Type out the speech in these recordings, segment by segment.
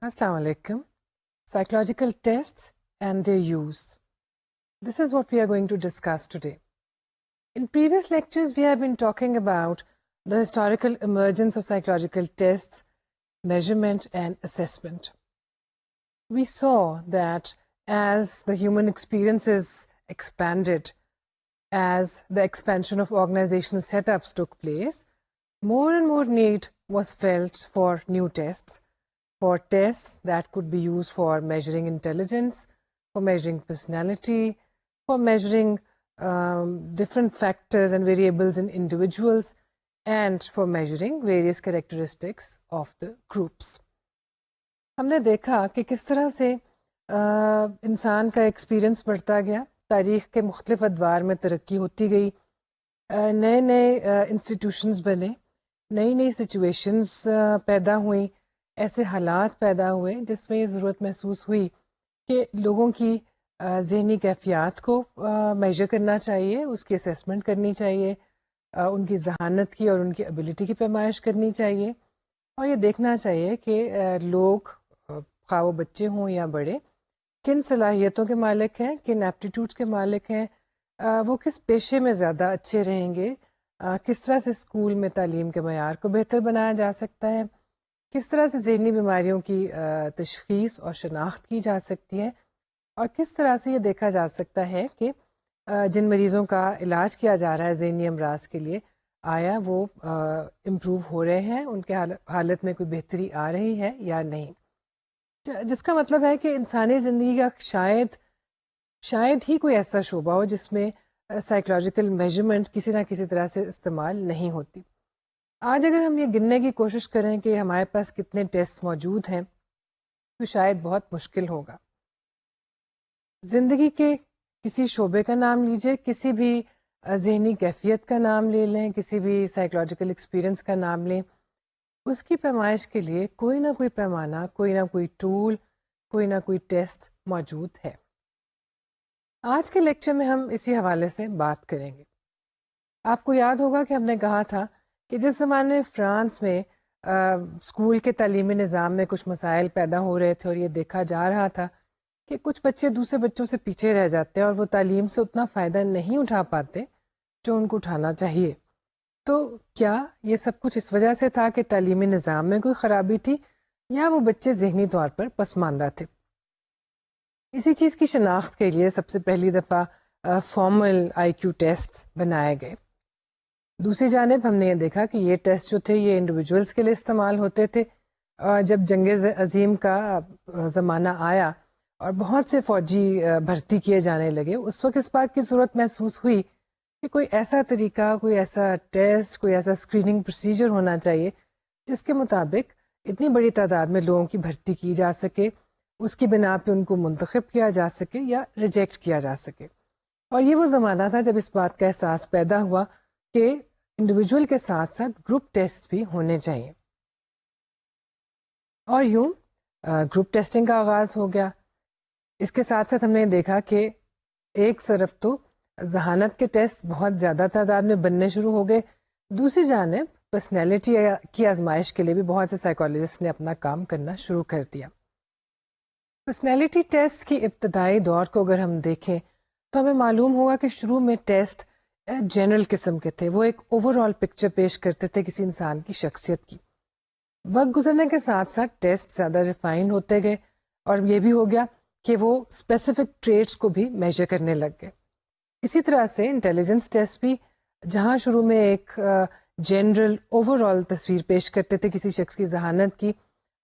Assalamu alaikum. Psychological tests and their use. This is what we are going to discuss today. In previous lectures, we have been talking about the historical emergence of psychological tests, measurement and assessment. We saw that as the human experiences expanded, as the expansion of organizational setups took place, more and more need was felt for new tests, for tests that could be used for measuring intelligence, for measuring personality, for measuring different factors and variables in individuals, and for measuring various characteristics of the groups. ہم نے دیکھا کہ کس طرح سے انسان کا experience بڑھتا گیا، تاریخ کے مختلف ادوار میں ترقی ہوتی گئی، نئے نئے انسٹیٹیوشنز بنے، نئی نئی سچویشنز پیدا ہوئیں، ایسے حالات پیدا ہوئے جس میں یہ ضرورت محسوس ہوئی کہ لوگوں کی ذہنی کیفیات کو میجر کرنا چاہیے، اس کی اسیسمنٹ کرنی چاہیے، ان کی ذہانت کی اور ان کی ایبلٹی کی پیمائش کرنی چاہیے، اور یہ دیکھنا چاہیے کہ لوگ خواہ وہ بچے ہوں یا بڑے کن صلاحیتوں کے مالک ہیں، کن ایپٹیٹیوڈس کے مالک ہیں، وہ کس پیشے میں زیادہ اچھے رہیں گے، کس طرح سے اسکول میں تعلیم کے معیار کو بہتر بنایا جا سکتا ہے، کس طرح سے ذہنی بیماریوں کی تشخیص اور شناخت کی جا سکتی ہے، اور کس طرح سے یہ دیکھا جا سکتا ہے کہ جن مریضوں کا علاج کیا جا رہا ہے ذہنی امراض کے لیے، آیا وہ امپروو ہو رہے ہیں، ان کے حالت میں کوئی بہتری آ رہی ہے یا نہیں، جس کا مطلب ہے کہ انسانی زندگی کا شاید ہی کوئی ایسا شعبہ ہو جس میں سائیکولوجیکل میجرمنٹ کسی نہ کسی طرح سے استعمال نہیں ہوتی۔ آج اگر ہم یہ گننے کی کوشش کریں کہ ہمارے پاس کتنے ٹیسٹ موجود ہیں تو شاید بہت مشکل ہوگا۔ زندگی کے کسی شعبے کا نام لیجئے، کسی بھی ذہنی کیفیت کا نام لے لیں، کسی بھی سائیکولوجیکل ایکسپیرئنس کا نام لیں، اس کی پیمائش کے لیے کوئی نہ کوئی پیمانہ، کوئی نہ کوئی ٹول، کوئی نہ کوئی ٹیسٹ موجود ہے۔ آج کے لیکچر میں ہم اسی حوالے سے بات کریں گے۔ آپ کو یاد ہوگا کہ ہم نے کہا تھا کہ جس زمانے فرانس میں اسکول کے تعلیمی نظام میں کچھ مسائل پیدا ہو رہے تھے اور یہ دیکھا جا رہا تھا کہ کچھ بچے دوسرے بچوں سے پیچھے رہ جاتے ہیں اور وہ تعلیم سے اتنا فائدہ نہیں اٹھا پاتے جو ان کو اٹھانا چاہیے، تو کیا یہ سب کچھ اس وجہ سے تھا کہ تعلیمی نظام میں کوئی خرابی تھی یا وہ بچے ذہنی طور پر پسماندہ تھے؟ اسی چیز کی شناخت کے لیے سب سے پہلی دفعہ فارمل آئی کیو ٹیسٹ بنائے گئے۔ دوسری جانب ہم نے یہ دیکھا کہ یہ ٹیسٹ جو تھے یہ انڈیویجولس کے لیے استعمال ہوتے تھے۔ جب جنگ عظیم کا زمانہ آیا اور بہت سے فوجی بھرتی کیے جانے لگے، اس وقت اس بات کی ضرورت محسوس ہوئی کہ کوئی ایسا طریقہ، کوئی ایسا ٹیسٹ، کوئی ایسا اسکریننگ پروسیجر ہونا چاہیے جس کے مطابق اتنی بڑی تعداد میں لوگوں کی بھرتی کی جا سکے، اس کی بنا پہ ان کو منتخب کیا جا سکے یا ریجیکٹ کیا جا سکے۔ اور یہ وہ زمانہ تھا جب اس بات کا احساس پیدا ہوا کہ انڈیویجول کے ساتھ ساتھ گروپ ٹیسٹ بھی ہونے چاہیے، اور یوں گروپ ٹیسٹنگ کا آغاز ہو گیا۔ اس کے ساتھ ساتھ ہم نے دیکھا کہ ایک طرف تو ذہانت کے ٹیسٹ بہت زیادہ تعداد میں بننے شروع ہو گئے، دوسری جانب پرسنالٹی کی آزمائش کے لیے بھی بہت سے سائیکالوجسٹ نے اپنا کام کرنا شروع کر دیا۔ پرسنالٹی ٹیسٹ کی ابتدائی دور کو اگر ہم دیکھیں تو ہمیں معلوم ہوگا کہ شروع میں ٹیسٹ جنرل قسم کے تھے، وہ ایک اوور آل پکچر پیش کرتے تھے کسی انسان کی شخصیت کی۔ وقت گزرنے کے ساتھ ساتھ ٹیسٹ زیادہ ریفائنڈ ہوتے گئے، اور یہ بھی ہو گیا کہ وہ اسپیسیفک ٹریٹس کو بھی میجر کرنے لگ گئے۔ اسی طرح سے انٹیلیجنس ٹیسٹ بھی جہاں شروع میں ایک جنرل اوور آل تصویر پیش کرتے تھے کسی شخص کی ذہانت کی،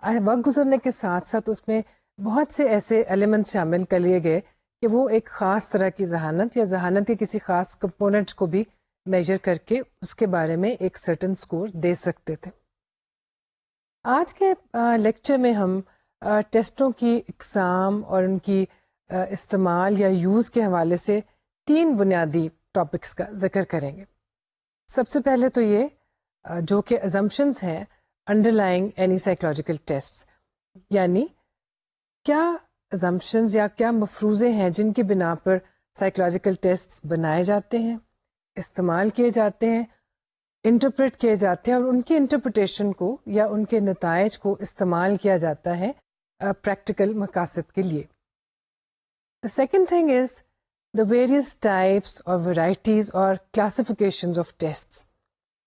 وقت گزرنے کے ساتھ ساتھ اس میں بہت سے ایسے ایلیمنٹ شامل کر لیے گئے کہ وہ ایک خاص طرح کی ذہانت یا ذہانت کے کسی خاص کمپوننٹ کو بھی میجر کر کے اس کے بارے میں ایک سرٹن سکور دے سکتے تھے۔ آج کے لیکچر میں ہم ٹیسٹوں کی اقسام اور ان کی استعمال یا یوز کے حوالے سے 3 بنیادی ٹاپکس کا ذکر کریں گے۔ سب سے پہلے تو یہ جو کہ assumptions ہیں underlying any psychological tests، یعنی کیا assumptions یا کیا مفروضے ہیں جن کی بنا پر سائیکولوجیکل ٹیسٹ بنائے جاتے ہیں، استعمال کیے جاتے ہیں، انٹرپریٹ کیے جاتے ہیں، اور ان کی انٹرپریٹیشن کو یا ان کے نتائج کو استعمال کیا جاتا ہے پریکٹیکل مقاصد کے لیے. The second thing is the various types or varieties or classifications of tests,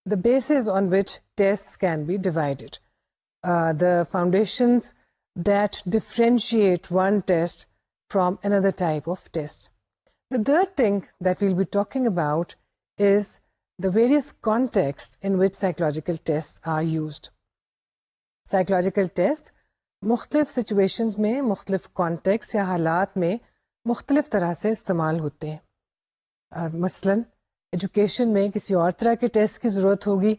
the basis on which tests can be divided, the foundations that differentiate one test from another type of test. The third thing that we'll be talking about is the various contexts in which psychological tests are used. Psychological tests مختلف situations میں, مختلف context یا حالات میں مختلف طرح سے استعمال ہوتے ہیں. مثلا ایجوکیشن میں کسی اور طرح کے ٹیسٹ کی ضرورت ہوگی,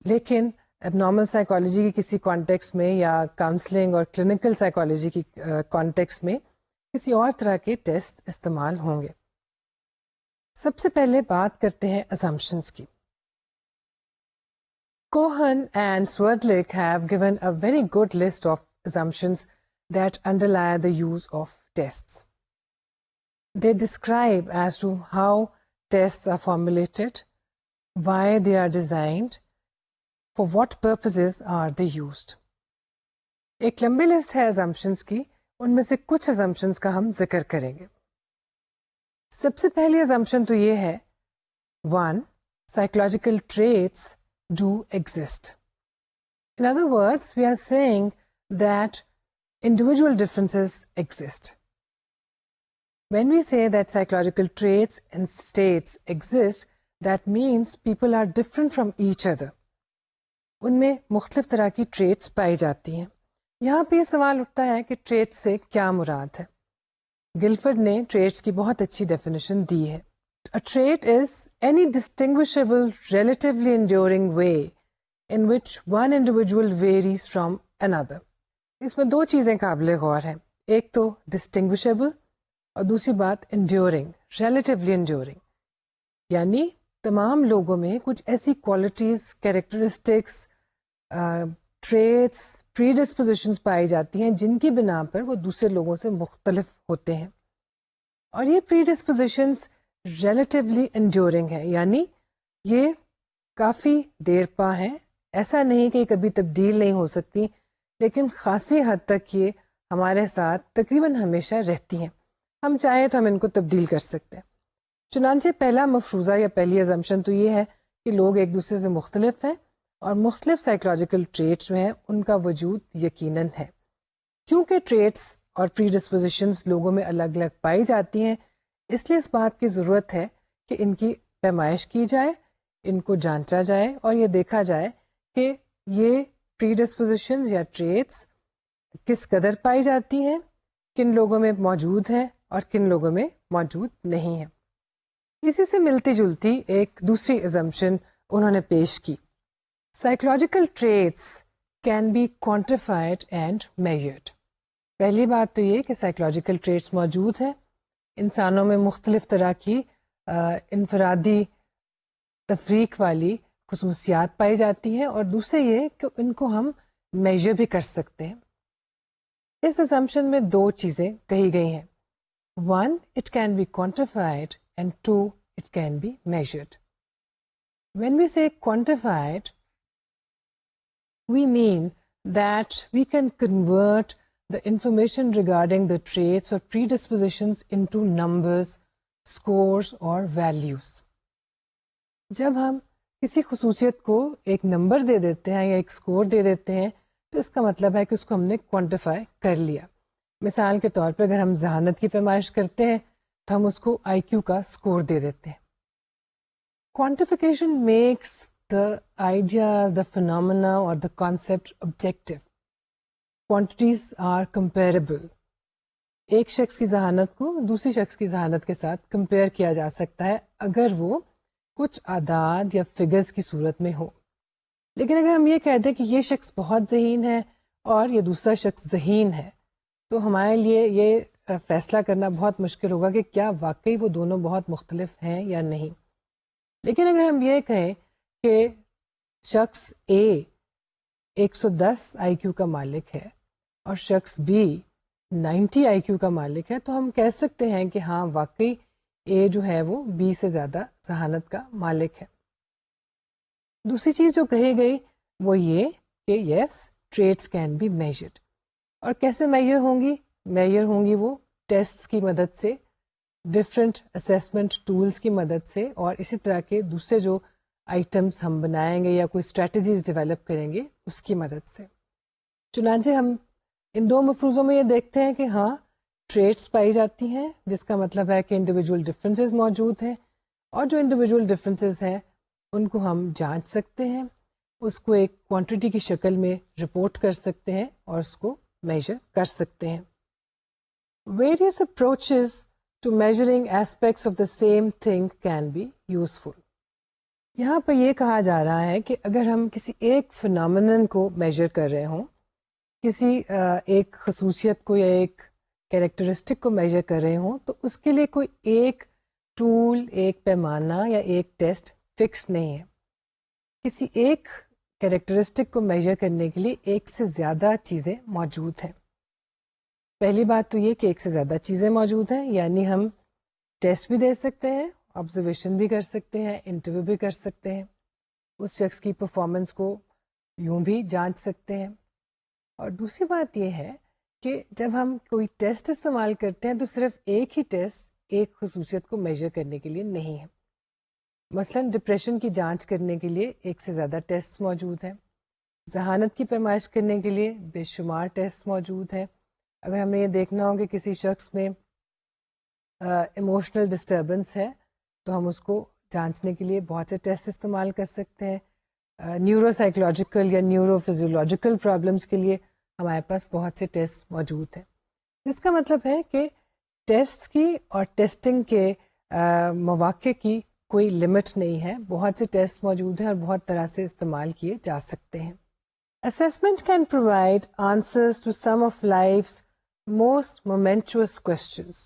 لیکن اب نارمل سائیکالوجی کی کسی کانٹیکس میں یا کاؤنسلنگ اور کلینکل سائیکالوجی کی کانٹیکس میں کسی اور طرح کے ٹیسٹ استعمال ہوں گے. سب سے پہلے بات کرتے ہیں assumptions کی. Cohen and Swerdlick have given a very good list of assumptions that underlie the use of tests. They describe as to how tests are formulated, why they are designed, for what purposes are they used. ایک لمبی list ہے assumptions کی, ان میں سے کچھ assumptions کا ہم ذکر کریں گے. سب سے پہلی assumption تو یہ ہے, 1. Psychological traits do exist. In other words, we are saying that individual differences exist. When we say that psychological traits and states exist, that means people are different from each other. ان میں مختلف طرح کی traits پائی جاتی ہیں. یہاں پہ یہ سوال اٹھتا ہے کہ ٹریٹ سے کیا مراد ہے. گلفرڈ نے ٹریٹس کی بہت اچھی ڈیفینیشن دی ہے. A trait is any distinguishable, relatively enduring way in which one individual varies from another. اس میں دو چیزیں قابل غور ہیں. ایک تو ڈسٹنگوشیبل اور دوسری بات انڈیورنگ, ریلیٹیولی انڈیورنگ. یعنی تمام لوگوں میں کچھ ایسی کوالٹیز, کیریکٹرسٹکس, ٹریٹس, پری ڈسپوزیشنز پائی جاتی ہیں جن کی بنا پر وہ دوسرے لوگوں سے مختلف ہوتے ہیں. اور یہ پری ڈسپوزیشنز ریلیٹیولی انڈیورنگ ہے, یعنی یہ کافی دیر پا ہیں. ایسا نہیں کہ کبھی تبدیل نہیں ہو سکتی, لیکن خاصی حد تک یہ ہمارے ساتھ تقریباً ہمیشہ رہتی ہیں. ہم چاہیں تو ہم ان کو تبدیل کر سکتے ہیں. چنانچہ پہلا مفروضہ یا پہلی ازمپشن تو یہ ہے کہ لوگ ایک دوسرے سے مختلف ہیں اور مختلف سائیکولوجیکل ٹریٹس جو ہیں ان کا وجود یقیناً ہے. کیونکہ ٹریٹس اور پری ڈسپوزیشنز لوگوں میں الگ الگ پائی جاتی ہیں, اس لیے اس بات کی ضرورت ہے کہ ان کی پیمائش کی جائے, ان کو جانچا جائے اور یہ دیکھا جائے کہ یہ پری ڈسپوزیشنز یا ٹریٹس کس قدر پائی جاتی ہیں, کن لوگوں میں موجود ہیں اور کن لوگوں میں موجود نہیں ہیں. اسی سے ملتی جلتی ایک دوسری assumption انہوں نے پیش کی. Psychological traits can be quantified and measured. پہلی بات تو یہ کہ سائیکولوجیکل ٹریٹس موجود ہیں, انسانوں میں مختلف طرح کی انفرادی تفریق والی خصوصیات پائی جاتی ہیں, اور دوسرے یہ کہ ان کو ہم میجر بھی کر سکتے ہیں. اس assumption میں دو چیزیں کہی گئی ہیں. 1. It can be quantified and 2. It can be measured. When we say quantified, we mean that we can convert the information regarding the traits or predispositions into numbers, scores or values. جب ہم کسی خصوصیت کو ایک number دے دیتے ہیں یا ایک سکور دے دیتے ہیں تو اس کا مطلب ہے کہ اس کو ہم نے کوانٹیفائی کر لیا. مثال کے طور پہ اگر ہم ذہانت کی پیمائش کرتے ہیں تو ہم اس کو آئی کیو کا سکور دے دیتے ہیں. Quantification makes the ideas, the phenomena or the concept objective. Quantities are comparable. ایک شخص کی ذہانت کو دوسری شخص کی ذہانت کے ساتھ کمپیئر کیا جا سکتا ہے اگر وہ کچھ اعداد یا فگرز کی صورت میں ہو. لیکن اگر ہم یہ کہہ دیں کہ یہ شخص بہت ذہین ہے اور یہ دوسرا شخص ذہین ہے تو ہمارے لیے یہ فیصلہ کرنا بہت مشکل ہوگا کہ کیا واقعی وہ دونوں بہت مختلف ہیں یا نہیں. لیکن اگر ہم یہ کہیں کہ شخص اے 110 آئی کیو کا مالک ہے اور شخص بی 90 آئی کیو کا مالک ہے تو ہم کہہ سکتے ہیں کہ ہاں واقعی اے جو ہے وہ بی سے زیادہ ذہانت کا مالک ہے. دوسری چیز جو کہی گئی وہ یہ کہ یس ٹریٹس کین بی میجرڈ. اور کیسے میئر ہوں گی وہ ٹیسٹس کی مدد سے، ڈفرینٹ اسیسمنٹ ٹولس کی مدد سے، اور اسی طرح کے دوسرے جو آئٹمس ہم بنائیں گے یا کوئی اسٹریٹجیز ڈیولپ کریں گے اس کی مدد سے. چنانچہ ہم ان دو مفروضوں میں یہ دیکھتے ہیں کہ ہاں ٹریٹس پائی جاتی ہیں، جس کا مطلب ہے کہ انڈیویجول ڈفرینسز موجود ہیں، اور جو انڈیویجول ڈفرینسز ہیں ان کو ہم جانچ سکتے ہیں، اس کو ایک کوانٹٹی کی شکل میں رپورٹ کر سکتے ہیں اور اس کو میجر کر سکتے ہیں. Various approaches to measuring aspects of the same thing can be useful. یہاں پر یہ کہا جا رہا ہے کہ اگر ہم کسی ایک فنامنن کو میجر کر رہے ہوں، کسی ایک خصوصیت کو یا ایک کیریکٹرسٹک کو میجر کر رہے ہوں، تو اس کے لیے کوئی ایک ٹول، ایک پیمانہ یا ایک ٹیسٹ فکس نہیں ہے. کسی ایک کیریکٹرسٹک کو میجر کرنے کے لیے ایک سے زیادہ چیزیں موجود ہیں. پہلی بات تو یہ کہ ایک سے زیادہ چیزیں موجود ہیں، یعنی ہم ٹیسٹ بھی دے سکتے ہیں، آبزرویشن بھی کر سکتے ہیں، انٹرویو بھی کر سکتے ہیں، اس شخص کی پرفارمنس کو یوں بھی جانچ سکتے ہیں. اور دوسری بات یہ ہے کہ جب ہم کوئی ٹیسٹ استعمال کرتے ہیں تو صرف ایک ہی ٹیسٹ ایک خصوصیت کو میجر کرنے کے لیے نہیں ہے. مثلا ڈپریشن کی جانچ کرنے کے لیے ایک سے زیادہ ٹیسٹ موجود ہیں، ذہانت کی پیمائش کرنے کے لیے بے شمار ٹیسٹ موجود ہیں. اگر ہمیں یہ دیکھنا ہو کہ کسی شخص میں ایموشنل ڈسٹربنس ہے تو ہم اس کو جانچنے کے لیے بہت سے ٹیسٹ استعمال کر سکتے ہیں. نیورو سائیکولوجیکل یا نیورو فزیولوجیکل پرابلمس کے لیے ہمارے پاس بہت سے ٹیسٹ موجود ہیں. جس کا مطلب ہے کہ ٹیسٹ کی اور ٹیسٹنگ کے مواقع کی کوئی لمٹ نہیں ہے، بہت سے ٹیسٹ موجود ہیں اور بہت طرح سے استعمال کیے جا سکتے ہیں. Assessment can provide answers to some of life's most momentous questions.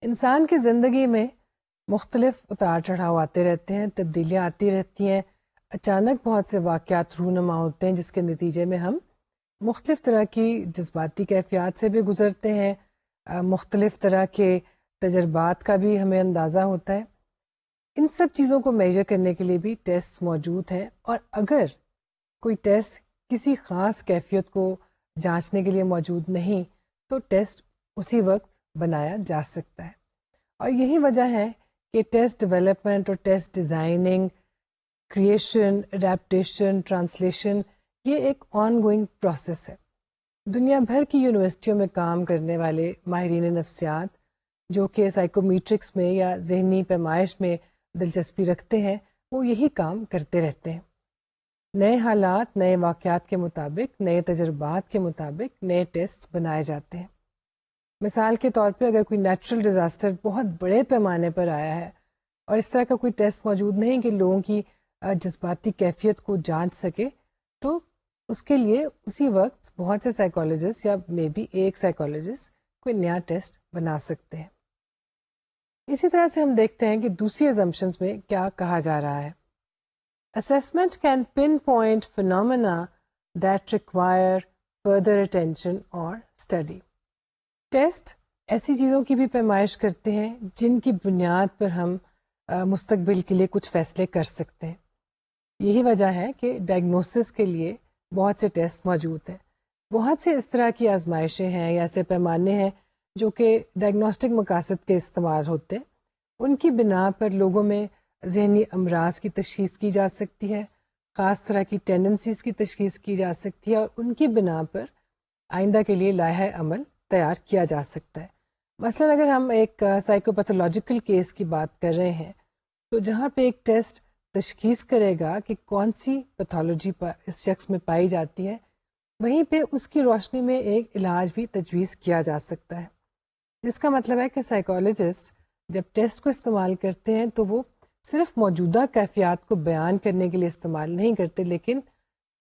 انسان کی زندگی میں مختلف اتار چڑھاؤ آتے رہتے ہیں، تبدیلیاں آتی رہتی ہیں، اچانک بہت سے واقعات رونما ہوتے ہیں جس کے نتیجے میں ہم مختلف طرح کی جذباتی کیفیات سے بھی گزرتے ہیں، مختلف طرح کے تجربات کا بھی ہمیں اندازہ ہوتا ہے. ان سب چیزوں کو میجر کرنے کے لیے بھی ٹیسٹ موجود ہیں، اور اگر کوئی ٹیسٹ کسی خاص کیفیت کو جانچنے کے لیے موجود نہیں تو ٹیسٹ اسی وقت بنایا جا سکتا ہے. اور یہی وجہ ہے کہ ٹیسٹ ڈیولپمنٹ اور test designing, creation, adaptation, translation یہ ایک آن گوئنگ پروسیس ہے. دنیا بھر کی یونیورسٹیوں میں کام کرنے والے ماہرین نفسیات جو کہ سائیکومیٹرکس میں یا ذہنی پیمائش میں دلچسپی رکھتے ہیں وہ یہی کام کرتے رہتے ہیں. نئے حالات، نئے واقعات کے مطابق، نئے تجربات کے مطابق نئے ٹیسٹ بنائے جاتے ہیں. مثال کے طور پہ اگر کوئی نیچرل ڈیزاسٹر بہت بڑے پیمانے پر آیا ہے اور اس طرح کا کوئی ٹیسٹ موجود نہیں کہ لوگوں کی جذباتی کیفیت کو جانچ سکے، تو اس کے لیے اسی وقت بہت سے سائیکالوجسٹ یا مے بی ایک سائیکالوجسٹ کوئی نیا ٹیسٹ بنا سکتے ہیں. اسی طرح سے ہم دیکھتے ہیں کہ دوسری assumptions میں کیا کہا جا رہا ہے. Assessment can pinpoint phenomena that require further attention or study. Test ایسی چیزوں کی بھی پیمائش کرتے ہیں جن کی بنیاد پر ہم مستقبل کے لیے کچھ فیصلے کر سکتے ہیں. یہی وجہ ہے کہ ڈائگنوسس کے لیے بہت سے ٹیسٹ موجود ہیں. بہت سے اس طرح کی آزمائشیں ہیں یا ایسے پیمانے ہیں جو کہ ڈائگنوسٹک مقاصد کے استعمال ہوتے ہیں. ان کی بنا پر لوگوں میں ذہنی امراض کی تشخیص کی جا سکتی ہے، خاص طرح کی ٹینڈنسیز کی تشخیص کی جا سکتی ہے، اور ان کی بنا پر آئندہ کے لیے لائحہ عمل تیار کیا جا سکتا ہے. مثلا اگر ہم ایک سائیکوپیتھولوجیکل کیس کی بات کر رہے ہیں تو جہاں پہ ایک ٹیسٹ تشخیص کرے گا کہ کون سی پیتھولوجی اس شخص میں پائی جاتی ہے، وہیں پہ اس کی روشنی میں ایک علاج بھی تجویز کیا جا سکتا ہے. جس کا مطلب ہے کہ سائیکالوجسٹ جب ٹیسٹ کو استعمال کرتے ہیں تو وہ صرف موجودہ کیفیات کو بیان کرنے کے لیے استعمال نہیں کرتے، لیکن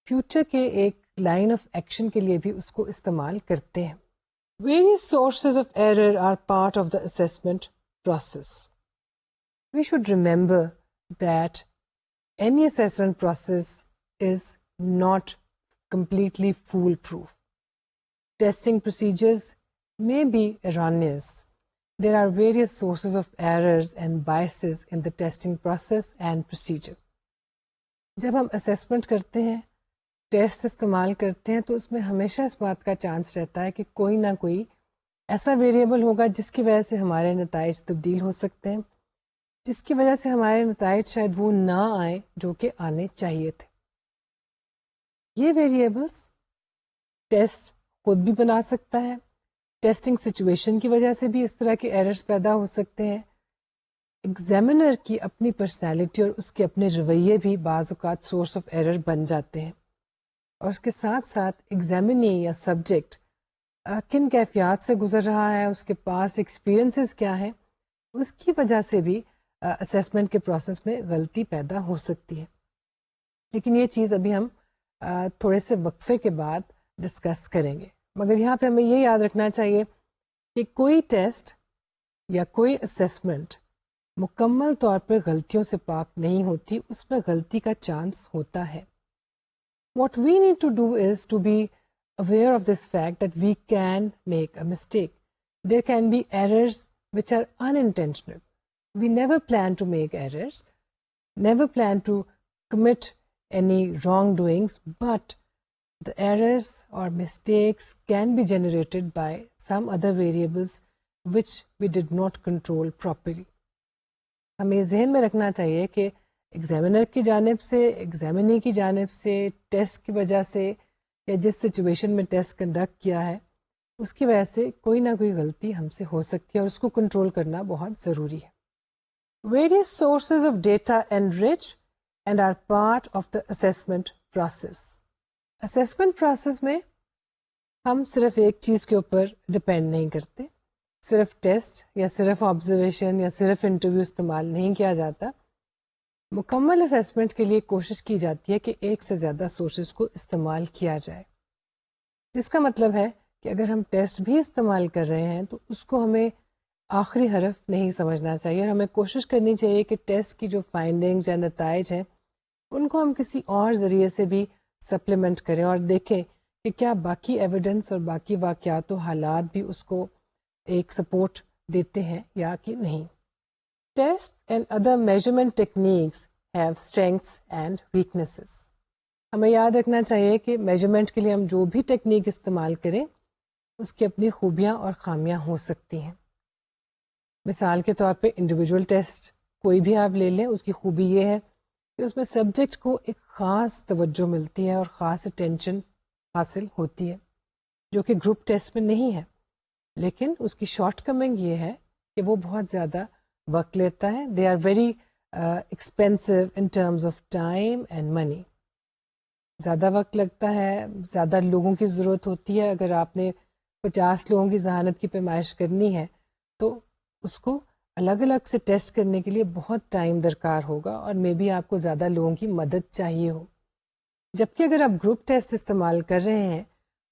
فیوچر کے ایک لائن آف ایکشن کے لیے بھی اس کو استعمال کرتے ہیں. Various sources of error are part of the assessment process. We should remember that any assessment process is not completely foolproof. Testing procedures may be erroneous. There are various sources of errors and biases in the testing process and procedure. جب ہم assessment کرتے ہیں test استعمال کرتے ہیں تو اس میں ہمیشہ اس بات کا چانس رہتا ہے کہ کوئی نہ کوئی ایسا ویریبل ہوگا جس کی وجہ سے ہمارے نتائج تبدیل ہو سکتے ہیں، جس کی وجہ سے ہمارے نتائج شاید وہ نہ آئیں جو کہ آنے چاہیے تھے. یہ ویریبلس ٹیسٹ خود بھی بنا سکتا ہے، ٹیسٹنگ سچویشن کی وجہ سے بھی اس طرح کے ایررز پیدا ہو سکتے ہیں. ایگزامینر کی اپنی پرسنالٹی اور اس کے اپنے رویے بھی بعض اوقات سورس آف ایرر بن جاتے ہیں، اور اس کے ساتھ ساتھ ایگزامینی یا سبجیکٹ کن کیفیات سے گزر رہا ہے، اس کے پاسٹ ایکسپیرئنسز کیا ہیں، اس کی وجہ سے بھی اسیسمنٹ کے پروسیس میں غلطی پیدا ہو سکتی ہے. لیکن یہ چیز ابھی ہم تھوڑے سے وقفے کے بعد ڈسکس کریں گے. مگر یہاں پہ ہمیں یہ یاد رکھنا چاہیے کہ کوئی ٹیسٹ یا کوئی اسیسمنٹ مکمل طور پر غلطیوں سے پاک نہیں ہوتی، اس میں غلطی کا چانس ہوتا ہے. What we need to do is to be aware of this fact that we can make a mistake. There can be errors which are unintentional. We never plan to make errors, never plan to commit any wrongdoings, but the errors or mistakes can be generated by some other variables which we did not control properly. ہمیں ذہن میں رکھنا چاہیے کہ examiner کی جانب سے، ایگزامینی کی جانب سے، ٹیسٹ کی وجہ سے یا جس سچویشن میں ٹیسٹ کنڈکٹ کیا ہے اس کی وجہ سے کوئی نہ کوئی غلطی ہم سے ہو سکتی ہے، اور اس کو کنٹرول کرنا بہت ضروری ہے. Various sources of data enrich and are part of the assessment process. Assessment process میں ہم صرف ایک چیز کے اوپر ڈپینڈ نہیں کرتے، صرف ٹیسٹ یا صرف آبزرویشن یا صرف انٹرویو استعمال نہیں کیا جاتا. مکمل اسیسمنٹ کے لیے کوشش کی جاتی ہے کہ ایک سے زیادہ سورسز کو استعمال کیا جائے، جس کا مطلب ہے کہ اگر ہم ٹیسٹ بھی استعمال کر رہے ہیں تو اس کو ہمیں آخری حرف نہیں سمجھنا چاہیے، اور ہمیں کوشش کرنی چاہیے کہ ٹیسٹ کی جو فائنڈنگز یا نتائج ہیں ان کو ہم کسی اور ذریعے سے بھی سپلیمنٹ کریں اور دیکھیں کہ کیا باقی ایویڈنس اور باقی واقعات و حالات بھی اس کو ایک سپورٹ دیتے ہیں یا کہ نہیں. Test and other measurement techniques have strengths and weaknesses. ہمیں یاد رکھنا چاہیے کہ میجرمنٹ کے لیے ہم جو بھی ٹیکنیک استعمال کریں اس کی اپنی خوبیاں اور خامیاں ہو سکتی ہیں. مثال کے طور پہ انڈیویجول ٹیسٹ کوئی بھی آپ لے لیں، اس کی خوبی یہ ہے کہ اس میں سبجیکٹ کو ایک خاص توجہ ملتی ہے اور خاص اٹینشن حاصل ہوتی ہے، جو کہ گروپ ٹیسٹ میں نہیں ہے. لیکن اس کی شارٹ کمنگ یہ ہے کہ وہ بہت زیادہ وقت لیتا ہے. They are very expensive in terms of time and money. زیادہ وقت لگتا ہے، زیادہ لوگوں کی ضرورت ہوتی ہے. اگر آپ نے 50 لوگوں کی ذہانت کی پیمائش کرنی ہے تو اس کو الگ الگ سے ٹیسٹ کرنے کے لیے بہت ٹائم درکار ہوگا، اور مے بی آپ کو زیادہ لوگوں کی مدد چاہیے ہو. جبکہ اگر آپ گروپ ٹیسٹ استعمال کر رہے ہیں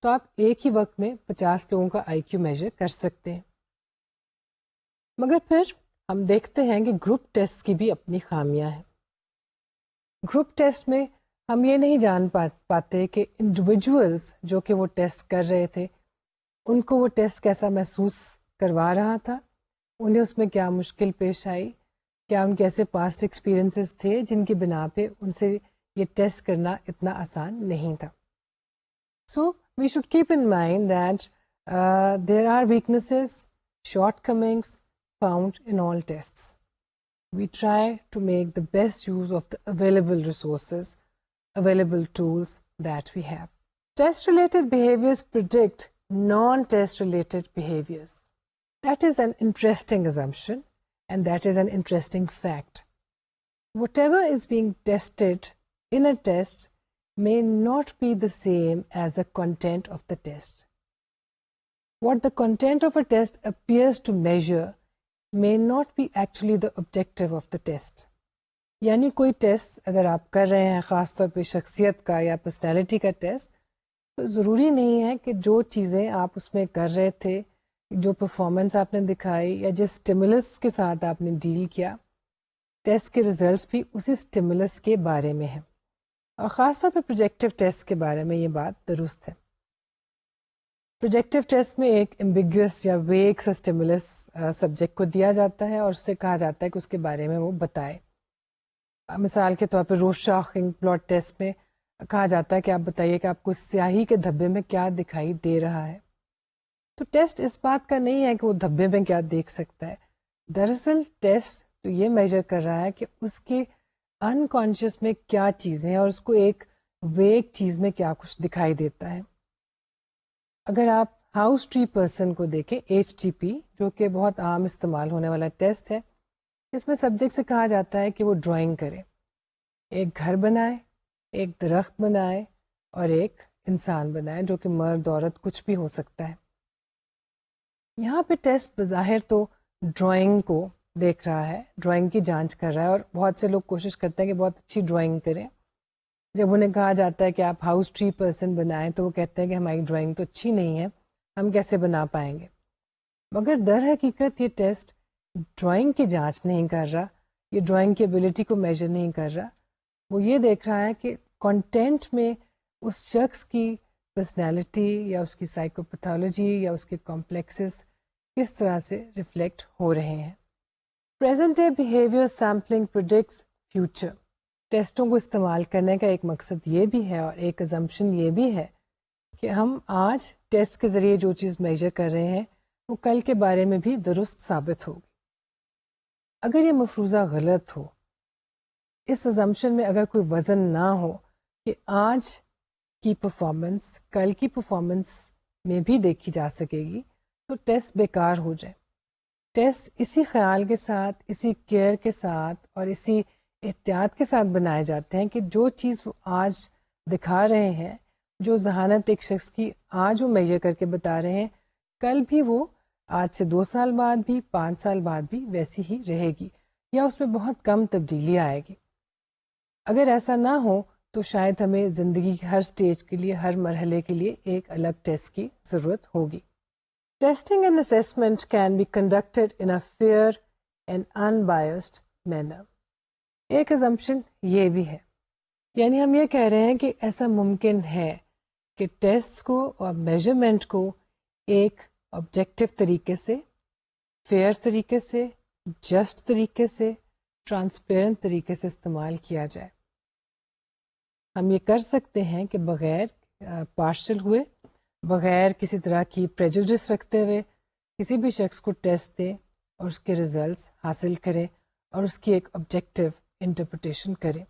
تو آپ ایک ہی وقت میں 50 لوگوں کا آئی کیو میجر کر سکتے ہیں. مگر پھر ہم دیکھتے ہیں کہ گروپ ٹیسٹ کی بھی اپنی خامیاں ہیں. گروپ ٹیسٹ میں ہم یہ نہیں جان پاتے کہ انڈیویجولز جو کہ وہ ٹیسٹ کر رہے تھے ان کو وہ ٹیسٹ کیسا محسوس کروا رہا تھا، انہیں اس میں کیا مشکل پیش آئی، کیا ان کے ایسے پاسٹ ایکسپیرئنسز تھے جن کی بنا پہ ان سے یہ ٹیسٹ کرنا اتنا آسان نہیں تھا. So we should keep in mind that there are weaknesses, shortcomings found in all tests. We try to make the best use of the available resources, available tools that we have. Test-related behaviors predict non-test-related behaviors. That is an interesting assumption, and that is an interesting fact. Whatever is being tested in a test may not be the same as the content of the test. What the content of a test appears to measure may not be actually the objective of the test. یعنی کوئی test اگر آپ کر رہے ہیں، خاص طور پہ شخصیت کا یا پرسنالٹی کا ٹیسٹ، تو ضروری نہیں ہے کہ جو چیزیں آپ اس میں کر رہے تھے، جو پرفارمنس آپ نے دکھائی یا جس اسٹیمولس کے ساتھ آپ نے ڈیل کیا، ٹیسٹ کے ریزلٹس بھی اسی اسٹیمولس کے بارے میں ہیں. اور خاص طور پہ پروجیکٹیو ٹیسٹ کے بارے میں یہ بات درست ہے. پروجیکٹیو ٹیسٹ میں ایک ایمبیگیوس یا ویگ سا اسٹیمولس سبجیکٹ کو دیا جاتا ہے اور اس سے کہا جاتا ہے کہ اس کے بارے میں وہ بتائے. مثال کے طور پہ روشاخنگ بلڈ ٹیسٹ میں کہا جاتا ہے کہ آپ بتائیے کہ آپ کو سیاہی کے دھبے میں کیا دکھائی دے رہا ہے. تو ٹیسٹ اس بات کا نہیں ہے کہ وہ دھبے میں کیا دیکھ سکتا ہے. دراصل ٹیسٹ تو یہ میجر کر رہا ہے کہ اس کے انکانشیس میں کیا چیزیں ہیں اور اس کو ایک ویگ چیز میں کیا کچھ دکھائی دیتا ہے. اگر آپ ہاؤس ٹری پرسن کو دیکھیں HTP جو کہ بہت عام استعمال ہونے والا ٹیسٹ ہے, اس میں سبجیکٹ سے کہا جاتا ہے کہ وہ ڈرائنگ کرے, ایک گھر بنائے, ایک درخت بنائے اور ایک انسان بنائے جو کہ مرد عورت کچھ بھی ہو سکتا ہے. یہاں پہ ٹیسٹ بظاہر تو ڈرائنگ کو دیکھ رہا ہے, ڈرائنگ کی جانچ کر رہا ہے, اور بہت سے لوگ کوشش کرتے ہیں کہ بہت اچھی ڈرائنگ کریں. جب انہیں کہا جاتا ہے کہ آپ ہاؤس ٹری پرسن بنائیں تو وہ کہتے ہیں کہ ہماری ڈرائنگ تو اچھی نہیں ہے, ہم کیسے بنا پائیں گے. مگر در حقیقت یہ ٹیسٹ ڈرائنگ کی جانچ نہیں کر رہا, یہ ڈرائنگ کی ایبلٹی کو میجر نہیں کر رہا. وہ یہ دیکھ رہا ہے کہ کنٹینٹ میں اس شخص کی پرسنالٹی یا اس کی سائیکوپیتھولوجی یا اس کے کمپلیکسز کس طرح سے ریفلیکٹ ہو رہے ہیں. Present day behaviour sampling predicts future. ٹیسٹوں کو استعمال کرنے کا ایک مقصد یہ بھی ہے اور ایک ازمپشن یہ بھی ہے کہ ہم آج ٹیسٹ کے ذریعے جو چیز میجر کر رہے ہیں وہ کل کے بارے میں بھی درست ثابت ہوگی. اگر یہ مفروضہ غلط ہو, اس ازمپشن میں اگر کوئی وزن نہ ہو کہ آج کی پرفارمنس کل کی پرفارمنس میں بھی دیکھی جا سکے گی, تو ٹیسٹ بیکار ہو جائے. ٹیسٹ اسی خیال کے ساتھ, اسی کیئر کے ساتھ اور اسی احتیاط کے ساتھ بنائے جاتے ہیں کہ جو چیز وہ آج دکھا رہے ہیں, جو ذہانت ایک شخص کی آج وہ میجر کر کے بتا رہے ہیں, کل بھی وہ آج سے 2 سال بعد بھی 5 سال بعد بھی ویسی ہی رہے گی یا اس میں بہت کم تبدیلی آئے گی. اگر ایسا نہ ہو تو شاید ہمیں زندگی کے ہر سٹیج کے لیے, ہر مرحلے کے لیے ایک الگ ٹیسٹ کی ضرورت ہوگی. Testing and assessment can be conducted in a fair and unbiased manner. ایک ازمپشن یہ بھی ہے, یعنی ہم یہ کہہ رہے ہیں کہ ایسا ممکن ہے کہ ٹیسٹ کو اور میجرمنٹ کو ایک آبجیکٹو طریقے سے, فیئر طریقے سے, جسٹ طریقے سے, ٹرانسپیرنٹ طریقے سے استعمال کیا جائے. ہم یہ کر سکتے ہیں کہ بغیر پارشل ہوئے, بغیر کسی طرح کی پریجوڈس رکھتے ہوئے کسی بھی شخص کو ٹیسٹ دیں اور اس کے ریزلٹس حاصل کریں اور اس کی ایک آبجیکٹو انٹرپریٹیشن کریں.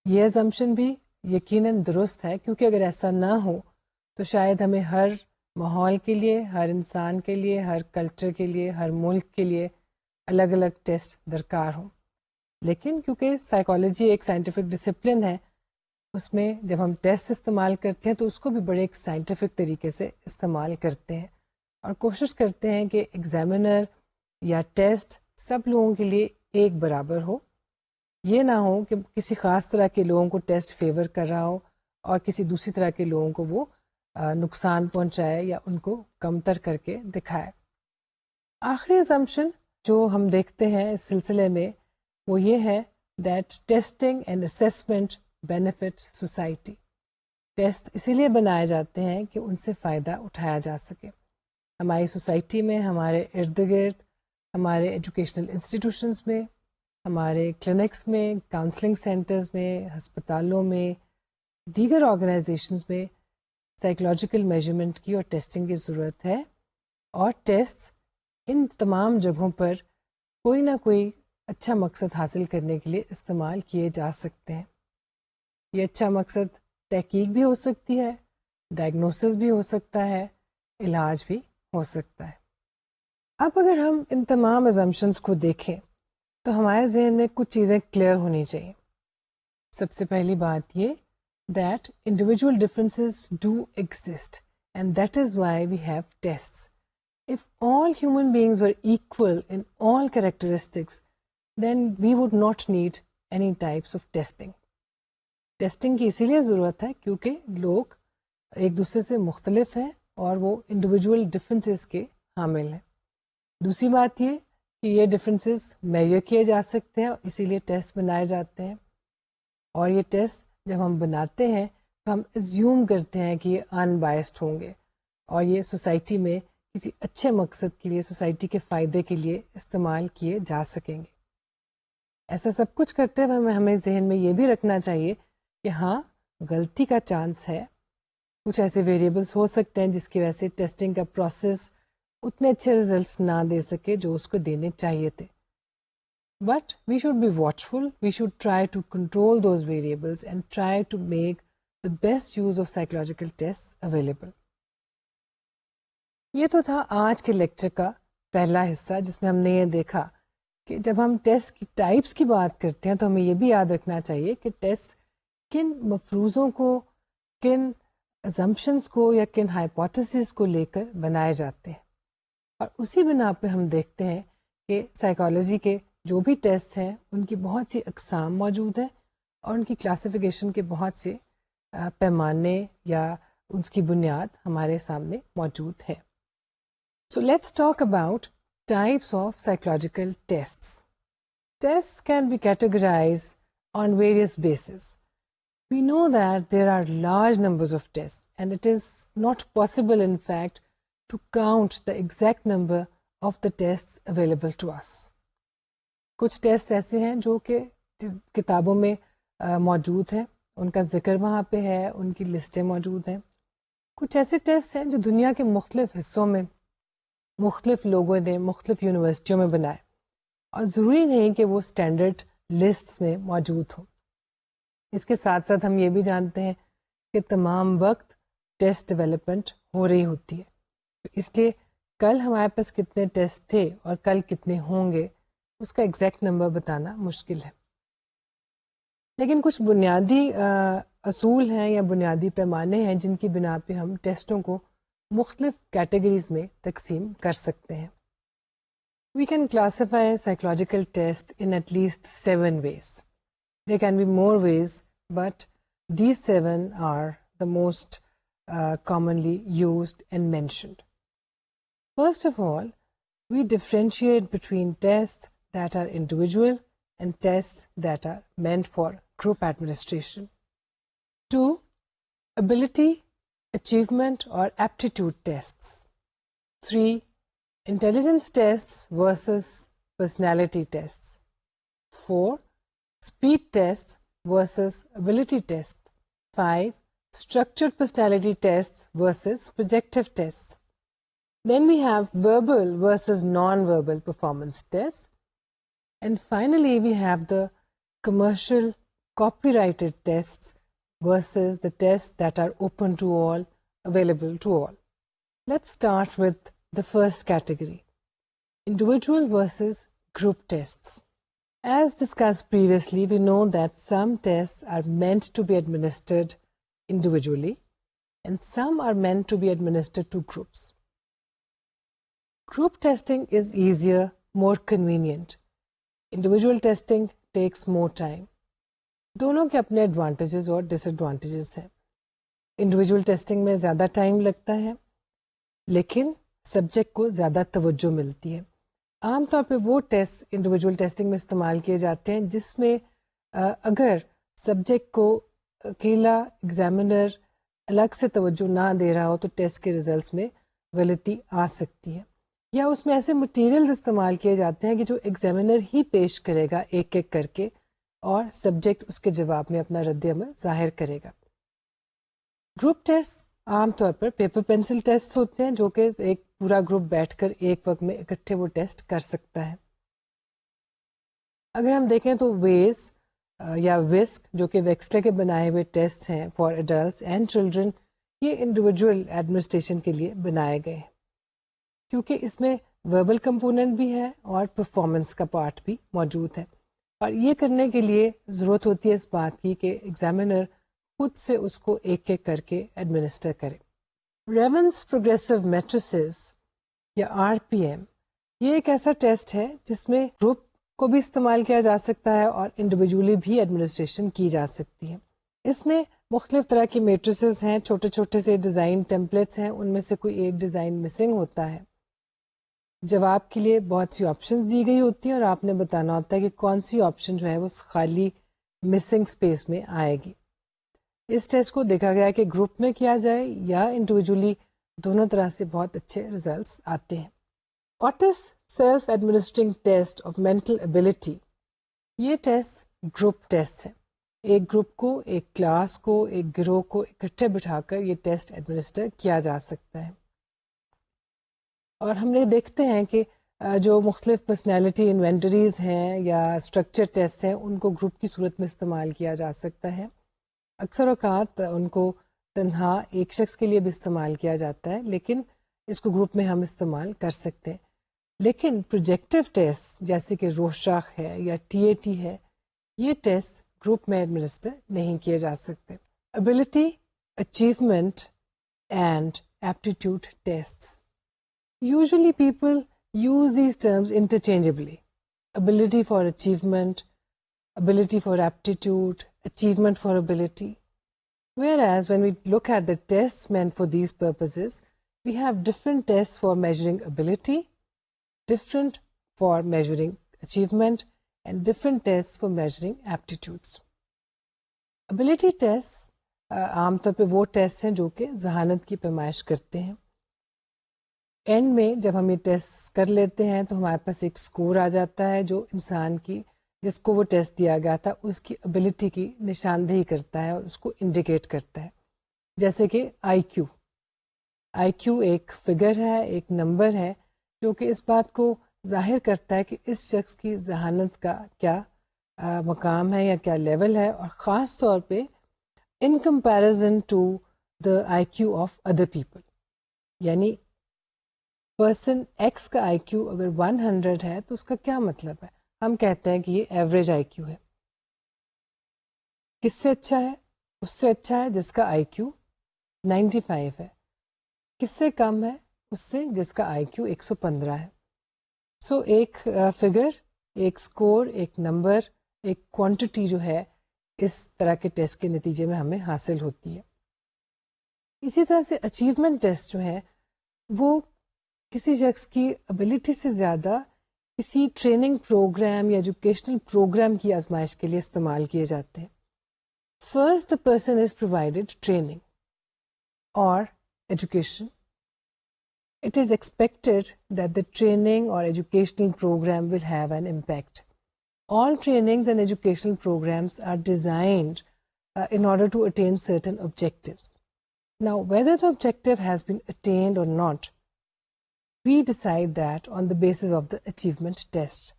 یہ ازمپشن بھی یقیناً درست ہے, کیونکہ اگر ایسا نہ ہو تو شاید ہمیں ہر ماحول کے لیے, ہر انسان کے لیے, ہر کلچر کے لیے, ہر ملک کے لیے الگ الگ ٹیسٹ درکار ہوں. لیکن کیونکہ سائیکالوجی ایک سائنٹیفک ڈسپلن ہے, اس میں جب ہم ٹیسٹ استعمال کرتے ہیں تو اس کو بھی بڑے ایک سائنٹیفک طریقے سے استعمال کرتے ہیں اور کوشش کرتے ہیں کہ ایگزامینر یا ٹیسٹ سب لوگوں کے لیے ایک برابر ہو. یہ نہ ہو کہ کسی خاص طرح کے لوگوں کو ٹیسٹ فیور کر رہا ہو اور کسی دوسری طرح کے لوگوں کو وہ نقصان پہنچائے یا ان کو کمتر کر کے دکھائے. آخری assumption جو ہم دیکھتے ہیں اس سلسلے میں وہ یہ ہے that testing and assessment benefit society. Test اسی لیے بنائے جاتے ہیں کہ ان سے فائدہ اٹھایا جا سکے. ہماری سوسائٹی میں, ہمارے ارد گرد, ہمارے ایجوکیشنل انسٹیٹیوشنز میں, ہمارے کلینکس میں, کاؤنسلنگ سینٹرز میں, ہسپتالوں میں, دیگر آرگنائزیشنز میں سائیکولوجیکل میجرمنٹ کی اور ٹیسٹنگ کی ضرورت ہے. اور ٹیسٹ ان تمام جگہوں پر کوئی نہ کوئی اچھا مقصد حاصل کرنے کے لیے استعمال کیے جا سکتے ہیں. یہ اچھا مقصد تحقیق بھی ہو سکتی ہے, ڈائگنوسس بھی ہو سکتا ہے, علاج بھی ہو سکتا ہے. اب اگر ہم ان تمام ازمپشنس کو دیکھیں تو ہمارے ذہن میں کچھ چیزیں کلیئر ہونی چاہیے. سب سے پہلی بات یہ that individual differences do exist and that is why we have tests. If all human beings were equal in all characteristics, then we would not need any types of testing. Testing کی اسی لیے ضرورت ہے کیونکہ لوگ ایک دوسرے سے مختلف ہیں اور وہ انڈیویجول ڈفرینسز کے حامل ہیں. دوسری بات یہ کہ یہ ڈفرینسز میجر کیے جا سکتے ہیں اور اسی لیے ٹیسٹ بنائے جاتے ہیں. اور یہ ٹیسٹ جب ہم بناتے ہیں تو ہم ایزیوم کرتے ہیں کہ یہ ان بائسڈ ہوں گے اور یہ سوسائٹی میں کسی اچھے مقصد کے لیے, سوسائٹی کے فائدے کے لیے استعمال کیے جا سکیں گے. ایسا سب کچھ کرتے ہوئے ہمیں ذہن میں یہ بھی رکھنا چاہیے کہ ہاں غلطی کا چانس ہے, کچھ ایسے ویریبلس ہو سکتے ہیں جس کی وجہ سے ٹیسٹنگ کا پروسیس اتنے اچھے ریزلٹس نہ دے سکے جو اس کو دینے چاہیے تھے. But we should be watchful, we should try to control those variables and try to make the best use of psychological test available. یہ تو تھا آج کے لیکچر کا پہلا حصہ جس میں ہم نے یہ دیکھا کہ جب ہم ٹیسٹ کی ٹائپس کی بات کرتے ہیں تو ہمیں یہ بھی یاد رکھنا چاہیے کہ ٹیسٹ کن مفروضوں کو, کن ازمپشنس کو یا کن ہائپوتھیسز کو لے کر بنائے جاتے ہیں, اور اسی بنا پہ ہم دیکھتے ہیں کہ سائیکالوجی کے جو بھی ٹیسٹ ہیں ان کی بہت سی اقسام موجود ہیں اور ان کی کلاسیفیکیشن کے بہت سے پیمانے یا ان کی بنیاد ہمارے سامنے موجود ہے. So let's talk about types of psychological tests. Tests can be categorized on various bases. We know that there are large numbers of tests and it is not possible in fact to count the exact number of the tests available to us. کچھ test ایسے ہیں جو کہ کتابوں میں موجود ہیں, ان کا ذکر وہاں پہ ہے, ان کی لسٹیں موجود ہیں. کچھ ایسے ٹیسٹ ہیں جو دنیا کے مختلف حصوں میں مختلف لوگوں نے مختلف یونیورسٹیوں میں بنائے, اور ضروری نہیں کہ وہ اسٹینڈرڈ لسٹس میں موجود ہوں. اس کے ساتھ ساتھ ہم یہ بھی جانتے ہیں کہ تمام وقت ٹیسٹ ڈیولپمنٹ ہو رہی ہوتی ہے, اس لیے کل ہمارے پاس کتنے ٹیسٹ تھے اور کل کتنے ہوں گے اس کا ایگزیکٹ نمبر بتانا مشکل ہے. لیکن کچھ بنیادی اصول ہیں یا بنیادی پیمانے ہیں جن کی بنا پہ ہم ٹیسٹوں کو مختلف کیٹیگریز میں تقسیم کر سکتے ہیں. We can classify psychological tests in at least 7 ways. There can be more ways, but these 7 are the most commonly used and mentioned. First of all, we differentiate between tests that are individual and tests that are meant for group administration. 2. Ability, achievement or aptitude tests. 3. Intelligence tests versus personality tests. 4. Speed tests versus ability tests. 5. Structured personality tests versus projective tests. Then we have verbal versus non-verbal performance tests. And finally, we have the commercial copyrighted tests versus the tests that are open to all, available to all. Let's start with the first category, individual versus group tests. As discussed previously, we know that some tests are meant to be administered individually and some are meant to be administered to groups. Group testing is easier, more convenient. Individual testing takes more time. دونوں کے اپنے advantages اور ڈس advantages ہیں. Individual testing میں زیادہ time لگتا ہے لیکن سبجیکٹ کو زیادہ توجہ ملتی ہے. عام طور پہ وہ ٹیسٹ انڈیویجول ٹیسٹنگ میں استعمال کیے جاتے ہیں جس میں اگر سبجیکٹ کو اکیلا ایگزامینر الگ سے توجہ نہ دے رہا ہو تو ٹیسٹ کے ریزلٹس میں غلطی آ سکتی ہے, یا اس میں ایسے مٹیریلز استعمال کیے جاتے ہیں کہ جو ایگزامینر ہی پیش کرے گا ایک ایک کر کے اور سبجیکٹ اس کے جواب میں اپنا رد عمل ظاہر کرے گا. گروپ ٹیسٹ عام طور پر پیپر پینسل ٹیسٹ ہوتے ہیں جو کہ ایک پورا گروپ بیٹھ کر ایک وقت میں اکٹھے وہ ٹیسٹ کر سکتا ہے. اگر ہم دیکھیں تو ویز یا وسک جو کہ ویکسلر کے بنائے ہوئے ٹیسٹ ہیں فار ایڈلٹس اینڈ چلڈرن, یہ انڈیویجول ایڈمنسٹریشن کے لیے بنائے گئے ہیں کیونکہ اس میں وربل کمپوننٹ بھی ہے اور پرفارمنس کا پارٹ بھی موجود ہے, اور یہ کرنے کے لیے ضرورت ہوتی ہے اس بات کی کہ ایگزامینر خود سے اس کو ایک ایک کر کے ایڈمنسٹر کرے. ریونس پروگریسو میٹریسز یا RPM یہ ایک ایسا ٹیسٹ ہے جس میں گروپ کو بھی استعمال کیا جا سکتا ہے اور انڈیویجولی بھی ایڈمنسٹریشن کی جا سکتی ہے. اس میں مختلف طرح کی میٹریسز ہیں, چھوٹے چھوٹے سے ڈیزائن ٹیمپلیٹس ہیں, ان میں سے کوئی ایک ڈیزائن مسنگ ہوتا ہے. جواب کے لیے بہت سی آپشنز دی گئی ہوتی ہیں اور آپ نے بتانا ہوتا ہے کہ کون سی آپشن جو ہے وہ خالی مسنگ اسپیس میں آئے گی. اس ٹیسٹ کو دیکھا گیا کہ گروپ میں کیا جائے یا انڈیویجولی, دونوں طرح سے بہت اچھے ریزلٹس آتے ہیں. Otis self administering test of mental ability, یہ ٹیسٹ گروپ ٹیسٹ ہے. ایک گروپ کو، ایک کلاس کو، ایک گروہ کو اکٹھے بٹھا کر یہ ٹیسٹ ایڈمنسٹر کیا جا سکتا ہے. اور ہم نے دیکھتے ہیں کہ جو مختلف پرسنالٹی انوینٹریز ہیں یا اسٹرکچر ٹیسٹ ہیں ان کو گروپ کی صورت میں استعمال کیا جا سکتا ہے. اکثر اوقات ان کو تنہا ایک شخص کے لیے بھی استعمال کیا جاتا ہے، لیکن اس کو گروپ میں ہم استعمال کر سکتے ہیں. لیکن پروجیکٹیو ٹیسٹ جیسے کہ روشاخ ہے یا TAT ہے، یہ ٹیسٹ گروپ میں ایڈمنسٹر نہیں کیے جا سکتے. Ability, achievement and aptitude test. Usually people use these terms interchangeably. Ability for achievement, ability for aptitude, achievement for ability. Whereas when we look at the tests meant for these purposes, we have different tests for measuring ability, different for measuring achievement, and different tests for measuring aptitudes. Ability tests عام طور پہ وہ test ہیں جو کہ ذہانت کی پیمائش کرتے ہیں. اینڈ میں جب ہم یہ ٹیسٹ کر لیتے ہیں تو ہمارے پاس ایک اسکور آ جاتا ہے جو انسان کی، جس کو وہ ٹیسٹ دیا گیا تھا، اس کی ابیلٹی کی نشاندہی کرتا ہے اور اس کو انڈیکیٹ کرتا ہے. جیسے کہ آئی کیو ایک فگر ہے، ایک نمبر ہے جو کہ اس بات کو ظاہر کرتا ہے کہ اس شخص کی ذہانت کا کیا مقام ہے یا کیا لیول ہے، اور خاص طور پہ in comparison to the I Q of other people. یعنی پرسن ایکس کا آئی کیو اگر 100 ہے تو اس کا کیا مطلب ہے؟ ہم کہتے ہیں کہ یہ ایوریج آئی کیو ہے. کس سے اچھا ہے؟ اس سے اچھا ہے جس کا آئی کیو 95 ہے. کس سے کم ہے؟ اس سے جس کا آئی کیو 115 ہے. سو ایک فگر، ایک سکور، ایک نمبر، ایک کوانٹٹی جو ہے اس طرح کے ٹیسٹ کے نتیجے میں ہمیں حاصل ہوتی ہے. اسی طرح سے اچیومنٹ ٹیسٹ جو ہے وہ کسی شخص کی ابیلٹی سے زیادہ کسی ٹریننگ پروگرام یا ایجوکیشنل پروگرام کی آزمائش کے لیے استعمال کیے جاتے ہیں. First the person is provided training اور education. It is expected that the training or educational program will have an impact. All trainings and educational programs are designed in order to attain certain objectives. Now, whether the objective has been attained or not, we decide that on the basis of the achievement test,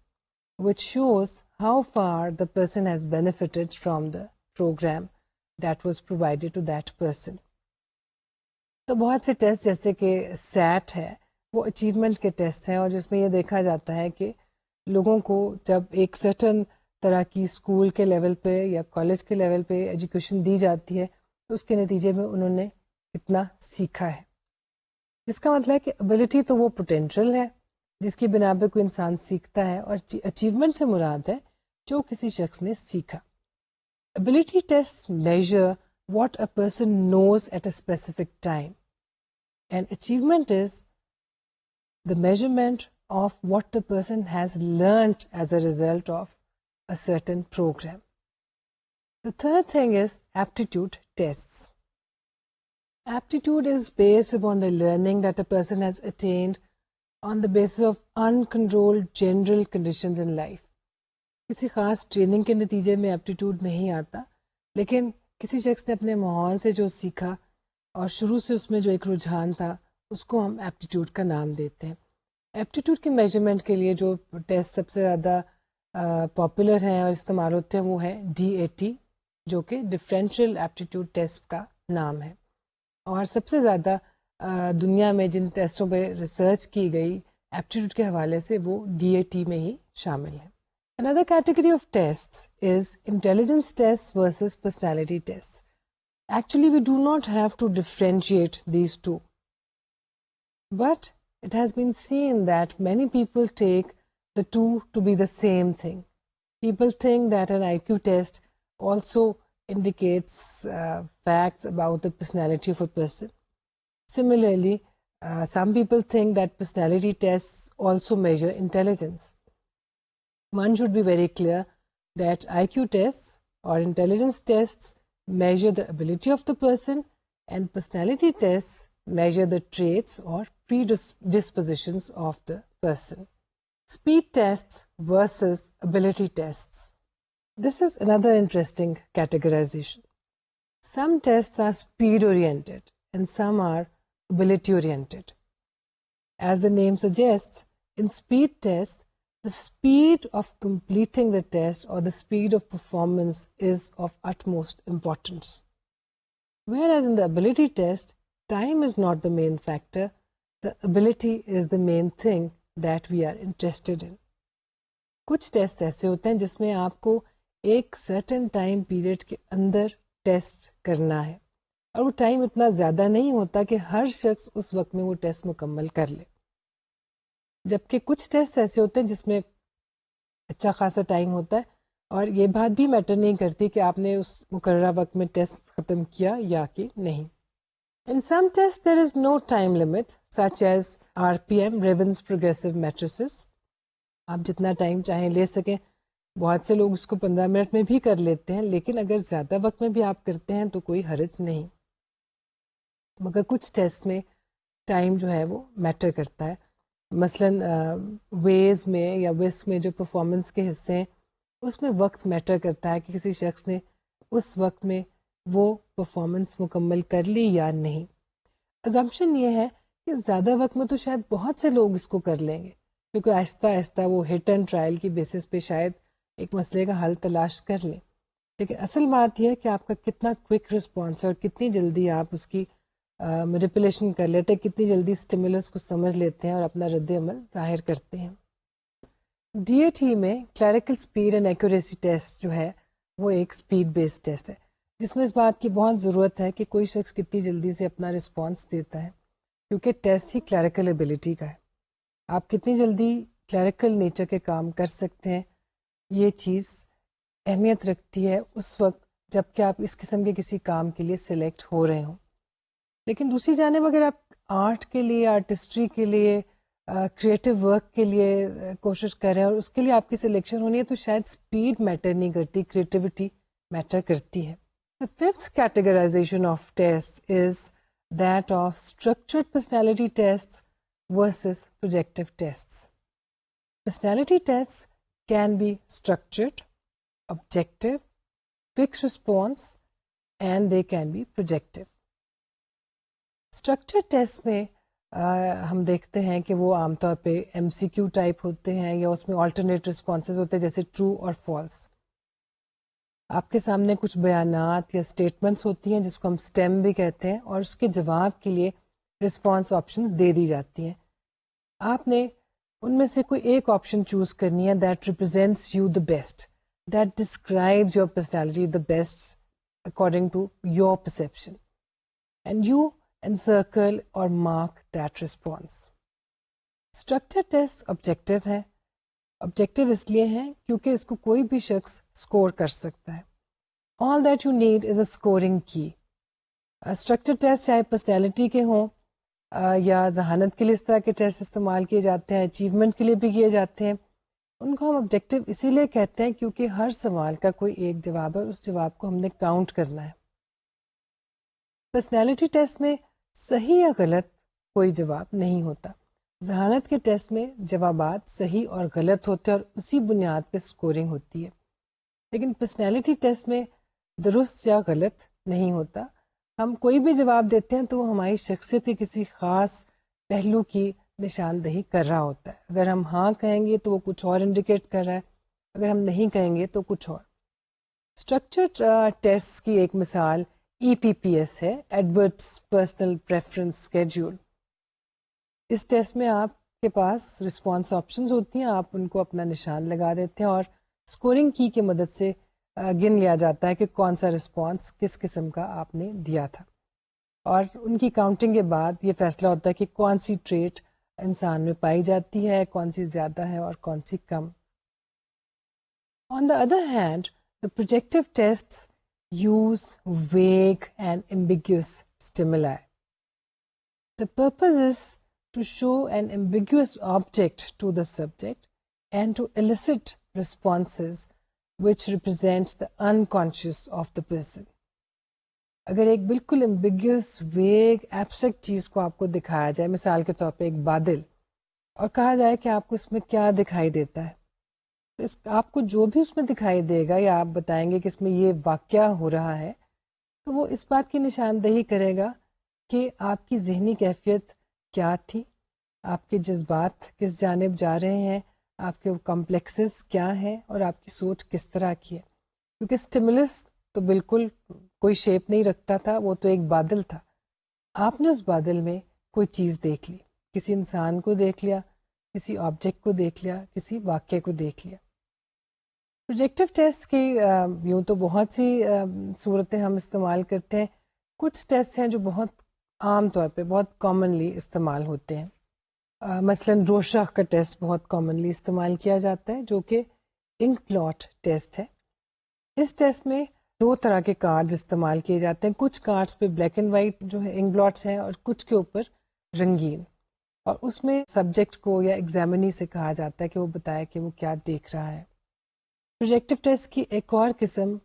which shows how far the person has benefited from the program that was provided to that person. تو بہت سے test جیسے کہ set ہے وہ achievement کے test ہیں، اور جس میں یہ دیکھا جاتا ہے کہ لوگوں کو جب ایک سرٹن طرح کی اسکول کے لیول پہ یا کالج کے لیول پہ ایجوکیشن دی جاتی ہے تو اس کے نتیجے میں انہوں نے کتنا سیکھا ہے. جس کا مطلب ہے کہ ابیلٹی تو وہ پوٹینشیل ہے جس کی بنا پہ کوئی انسان سیکھتا ہے، اور اچیومنٹ سے مراد ہے جو کسی شخص نے سیکھا. Ability test measure what a person knows at a specific time, and achievement is the measurement of what the person has learned as a result of a certain program. The third thing is aptitude tests. Aptitude is based upon the learning that a person has attained on the basis of uncontrolled general conditions in life. کسی خاص training کے نتیجے میں aptitude نہیں آتا، لیکن کسی شخص نے اپنے ماحول سے جو سیکھا اور شروع سے اس میں جو ایک رجحان تھا اس کو ہم ایپٹیٹیوڈ کا نام دیتے ہیں. ایپٹیٹیوڈ کے میجرمنٹ کے لیے جو ٹیسٹ سب سے زیادہ پاپولر ہیں اور استعمال ہوتے ہیں وہ ہے DAT، جو کہ ڈفرینشیل ایپٹیٹیوڈ ٹیسٹ کا نام ہے. اور سب سے زیادہ دنیا میں جن ٹیسٹوں پہ ریسرچ کی گئی ایپٹیٹیوڈ کے حوالے سے وہ DAT میں ہی شامل ہے. Another category of tests is intelligence tests versus personality tests. Actually, we do not have to differentiate these two. But it has been seen that many people take the two to be the same thing. People think that an IQ test also indicates facts about the personality of a person. Similarly, some people think that personality tests also measure intelligence. One should be very clear that IQ tests or intelligence tests measure the ability of the person, and personality tests measure the traits or predispositions of the person. Speed tests versus ability tests. This is another interesting categorization. Some tests are speed oriented and some are ability oriented. As the name suggests, in speed tests, the speed of completing the test or the speed of performance is of utmost importance. Whereas in the ability test, time is not the main factor, the ability is the main thing that we are interested in. کچھ test ایسے ہوتے ہیں جس میں آپ کو ایک certain time period کے اندر ٹیسٹ کرنا ہے اور وہ ٹائم اتنا زیادہ نہیں ہوتا کہ ہر شخص اس وقت میں وہ ٹیسٹ مکمل کر لے. جبکہ کچھ ٹیسٹ ایسے ہوتے ہیں جس میں اچھا خاصا ٹائم ہوتا ہے اور یہ بات بھی میٹر نہیں کرتی کہ آپ نے اس مقررہ وقت میں ٹیسٹ ختم کیا یا کہ نہیں. In some tests there is no time limit such as RPM, Raven's Progressive Matrices. آپ جتنا ٹائم چاہیں لے سکیں. بہت سے لوگ اس کو 15 منٹ میں بھی کر لیتے ہیں لیکن اگر زیادہ وقت میں بھی آپ کرتے ہیں تو کوئی حرج نہیں. مگر کچھ ٹیسٹ میں ٹائم جو ہے وہ میٹر کرتا ہے. مثلاً ویز میں یا وس میں جو پرفارمنس کے حصے ہیں اس میں وقت میٹر کرتا ہے کہ کسی شخص نے اس وقت میں وہ پرفارمنس مکمل کر لی یا نہیں. ازمپشن یہ ہے کہ زیادہ وقت میں تو شاید بہت سے لوگ اس کو کر لیں گے کیونکہ آہستہ آہستہ وہ ہٹ اینڈ ٹرائل کی بیسس پہ شاید ایک مسئلے کا حل تلاش کر لیں. لیکن اصل بات یہ ہے کہ آپ کا کتنا کوئک رسپانس ہے اور کتنی جلدی آپ اس کی مینیپولیشن کر لیتے ہیں, کتنی جلدی اسٹیمولس کو سمجھ لیتے ہیں اور اپنا رد عمل ظاہر کرتے ہیں. ڈی اے ٹی میں clerical speed and accuracy test جو ہے وہ ایک اسپیڈ بیسڈ ٹیسٹ ہے جس میں اس بات کی بہت ضرورت ہے کہ کوئی شخص کتنی جلدی سے اپنا رسپانس دیتا ہے کیونکہ ٹیسٹ ہی کلیریکل ایبلٹی کا ہے. آپ کتنی جلدی کلیریکل نیچر کے کام کر سکتے ہیں یہ چیز اہمیت رکھتی ہے اس وقت جب کہ آپ اس قسم کے کسی کام کے لیے سلیکٹ ہو رہے ہوں. لیکن دوسری جانب اگر آپ آرٹ کے لیے, آرٹسٹری کے لیے, کریٹو ورک کے لیے کوشش کر رہے ہیں اور اس کے لیے آپ کی سلیکشن ہونی ہے تو شاید اسپیڈ میٹر نہیں کرتی, کریٹیوٹی میٹر کرتی ہے. The fifth categorization of tests is that of structured personality tests versus projective tests. Personality tests can be structured, objective, fixed response, and they can be projective. Structured tests میں ہم دیکھتے ہیں کہ وہ عام طور پہ ایم سی کیو type ہوتے ہیں یا اس میں آلٹرنیٹ رسپانسز ہوتے ہیں جیسے ٹرو اور فالس. آپ کے سامنے کچھ بیانات یا اسٹیٹمنٹس ہوتی ہیں جس کو ہم اسٹیم بھی کہتے ہیں اور اس کے جواب کے لیے رسپانس آپشنز دے دی جاتی ہیں. آپ نے ان میں سے کوئی ایک آپشن چوز کرنی ہے that represents you the best, that describes your personality the best according to your perception, and you encircle or mark that response. Structured tests objective ہے. Objective اس لیے ہیں کیونکہ اس کو کوئی بھی شخص سکور کر سکتا ہے. All that you need is a scoring key. Structured test چاہے پرسنالٹی کے ہوں یا ذہانت کے لیے اس طرح کے ٹیسٹ استعمال کیے جاتے ہیں, اچیومنٹ کے لیے بھی کیے جاتے ہیں, ان کو ہم آبجیکٹو اسی لیے کہتے ہیں کیونکہ ہر سوال کا کوئی ایک جواب ہے اور اس جواب کو ہم نے کاؤنٹ کرنا ہے. پرسنالٹی ٹیسٹ میں صحیح یا غلط کوئی جواب نہیں ہوتا. ذہانت کے ٹیسٹ میں جوابات صحیح اور غلط ہوتے ہیں اور اسی بنیاد پہ سکورنگ ہوتی ہے. لیکن پرسنالٹی ٹیسٹ میں درست یا غلط نہیں ہوتا. ہم کوئی بھی جواب دیتے ہیں تو وہ ہماری شخصیت کے کسی خاص پہلو کی نشاندہی کر رہا ہوتا ہے. اگر ہم ہاں کہیں گے تو وہ کچھ اور انڈیکیٹ کر رہا ہے, اگر ہم نہیں کہیں گے تو کچھ اور. اسٹرکچرڈ ٹیسٹ کی ایک مثال EPPS ہے, ایڈورڈس پرسنل پریفرنس اسکیڈول. اس ٹیسٹ میں آپ کے پاس رسپانس آپشنز ہوتی ہیں, آپ ان کو اپنا نشان لگا دیتے ہیں اور اسکورنگ کی کے مدد سے گن لیا جاتا ہے کہ کون سا رسپانس کس قسم کا آپ نے دیا تھا, اور ان کی کاؤنٹنگ کے بعد یہ فیصلہ ہوتا ہے کہ کون سی ٹریٹ انسان میں پائی جاتی ہے, کون سی زیادہ ہے اور کون سی کم. On the other hand the projective tests use vague and ambiguous stimuli. The purpose is to show an ambiguous object to the subject and to elicit responses which represent the unconscious of the person. اگر ایک بالکل ambiguous, vague, abstract چیز کو آپ کو دکھایا جائے, مثال کے طور پہ ایک بادل, اور کہا جائے کہ آپ کو اس میں کیا دکھائی دیتا ہے, آپ کو جو بھی اس میں دکھائی دے گا یا آپ بتائیں گے کہ اس میں یہ واقعہ ہو رہا ہے تو وہ اس بات کی نشاندہی کرے گا کہ آپ کی ذہنی کیفیت کیا تھی، آپ کے جذبات کس جانب جا رہے ہیں، آپ کے کمپلیکسز کیا ہیں اور آپ کی سوچ کس طرح کی ہے. کیونکہ اسٹیمولس تو بالکل کوئی شیپ نہیں رکھتا تھا، وہ تو ایک بادل تھا. آپ نے اس بادل میں کوئی چیز دیکھ لی، کسی انسان کو دیکھ لیا، کسی آبجیکٹ کو دیکھ لیا، کسی واقعے کو دیکھ لیا. پروجیکٹیو ٹیسٹ کی یوں تو بہت سی صورتیں ہم استعمال کرتے ہیں. کچھ ٹیسٹ ہیں جو بہت عام طور پہ بہت کامنلی استعمال ہوتے ہیں. مثلاً روشاخ کا ٹیسٹ بہت کامنلی استعمال کیا جاتا ہے جو کہ انک بلاٹ ٹیسٹ ہے. اس ٹیسٹ میں 2 طرح کے کارڈز استعمال کیے جاتے ہیں. کچھ کارڈز پہ بلیک اینڈ وائٹ جو ہے انک بلاٹس ہیں اور کچھ کے اوپر رنگین، اور اس میں سبجیکٹ کو یا ایگزامنی سے کہا جاتا ہے کہ وہ بتائے کہ وہ کیا دیکھ رہا ہے. پروجیکٹیو ٹیسٹ کی ایک اور قسم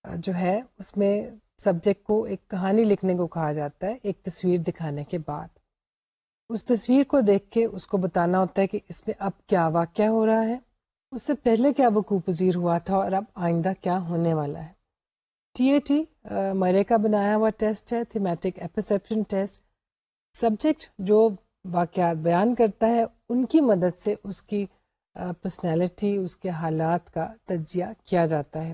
جو ہے اس میں سبجیکٹ کو ایک کہانی لکھنے کو کہا جاتا ہے ایک تصویر دکھانے کے بعد. اس تصویر کو دیکھ کے اس کو بتانا ہوتا ہے کہ اس میں اب کیا واقعہ ہو رہا ہے، اس سے پہلے کیا وقوع پذیر ہوا تھا اور اب آئندہ کیا ہونے والا ہے. TAT مرے کا بنایا ہوا ٹیسٹ ہے، تھیمیٹک اپرسیپشن ٹیسٹ. سبجیکٹ جو واقعات بیان کرتا ہے ان کی مدد سے اس کی پرسنالٹی، اس کے حالات کا تجزیہ کیا جاتا ہے.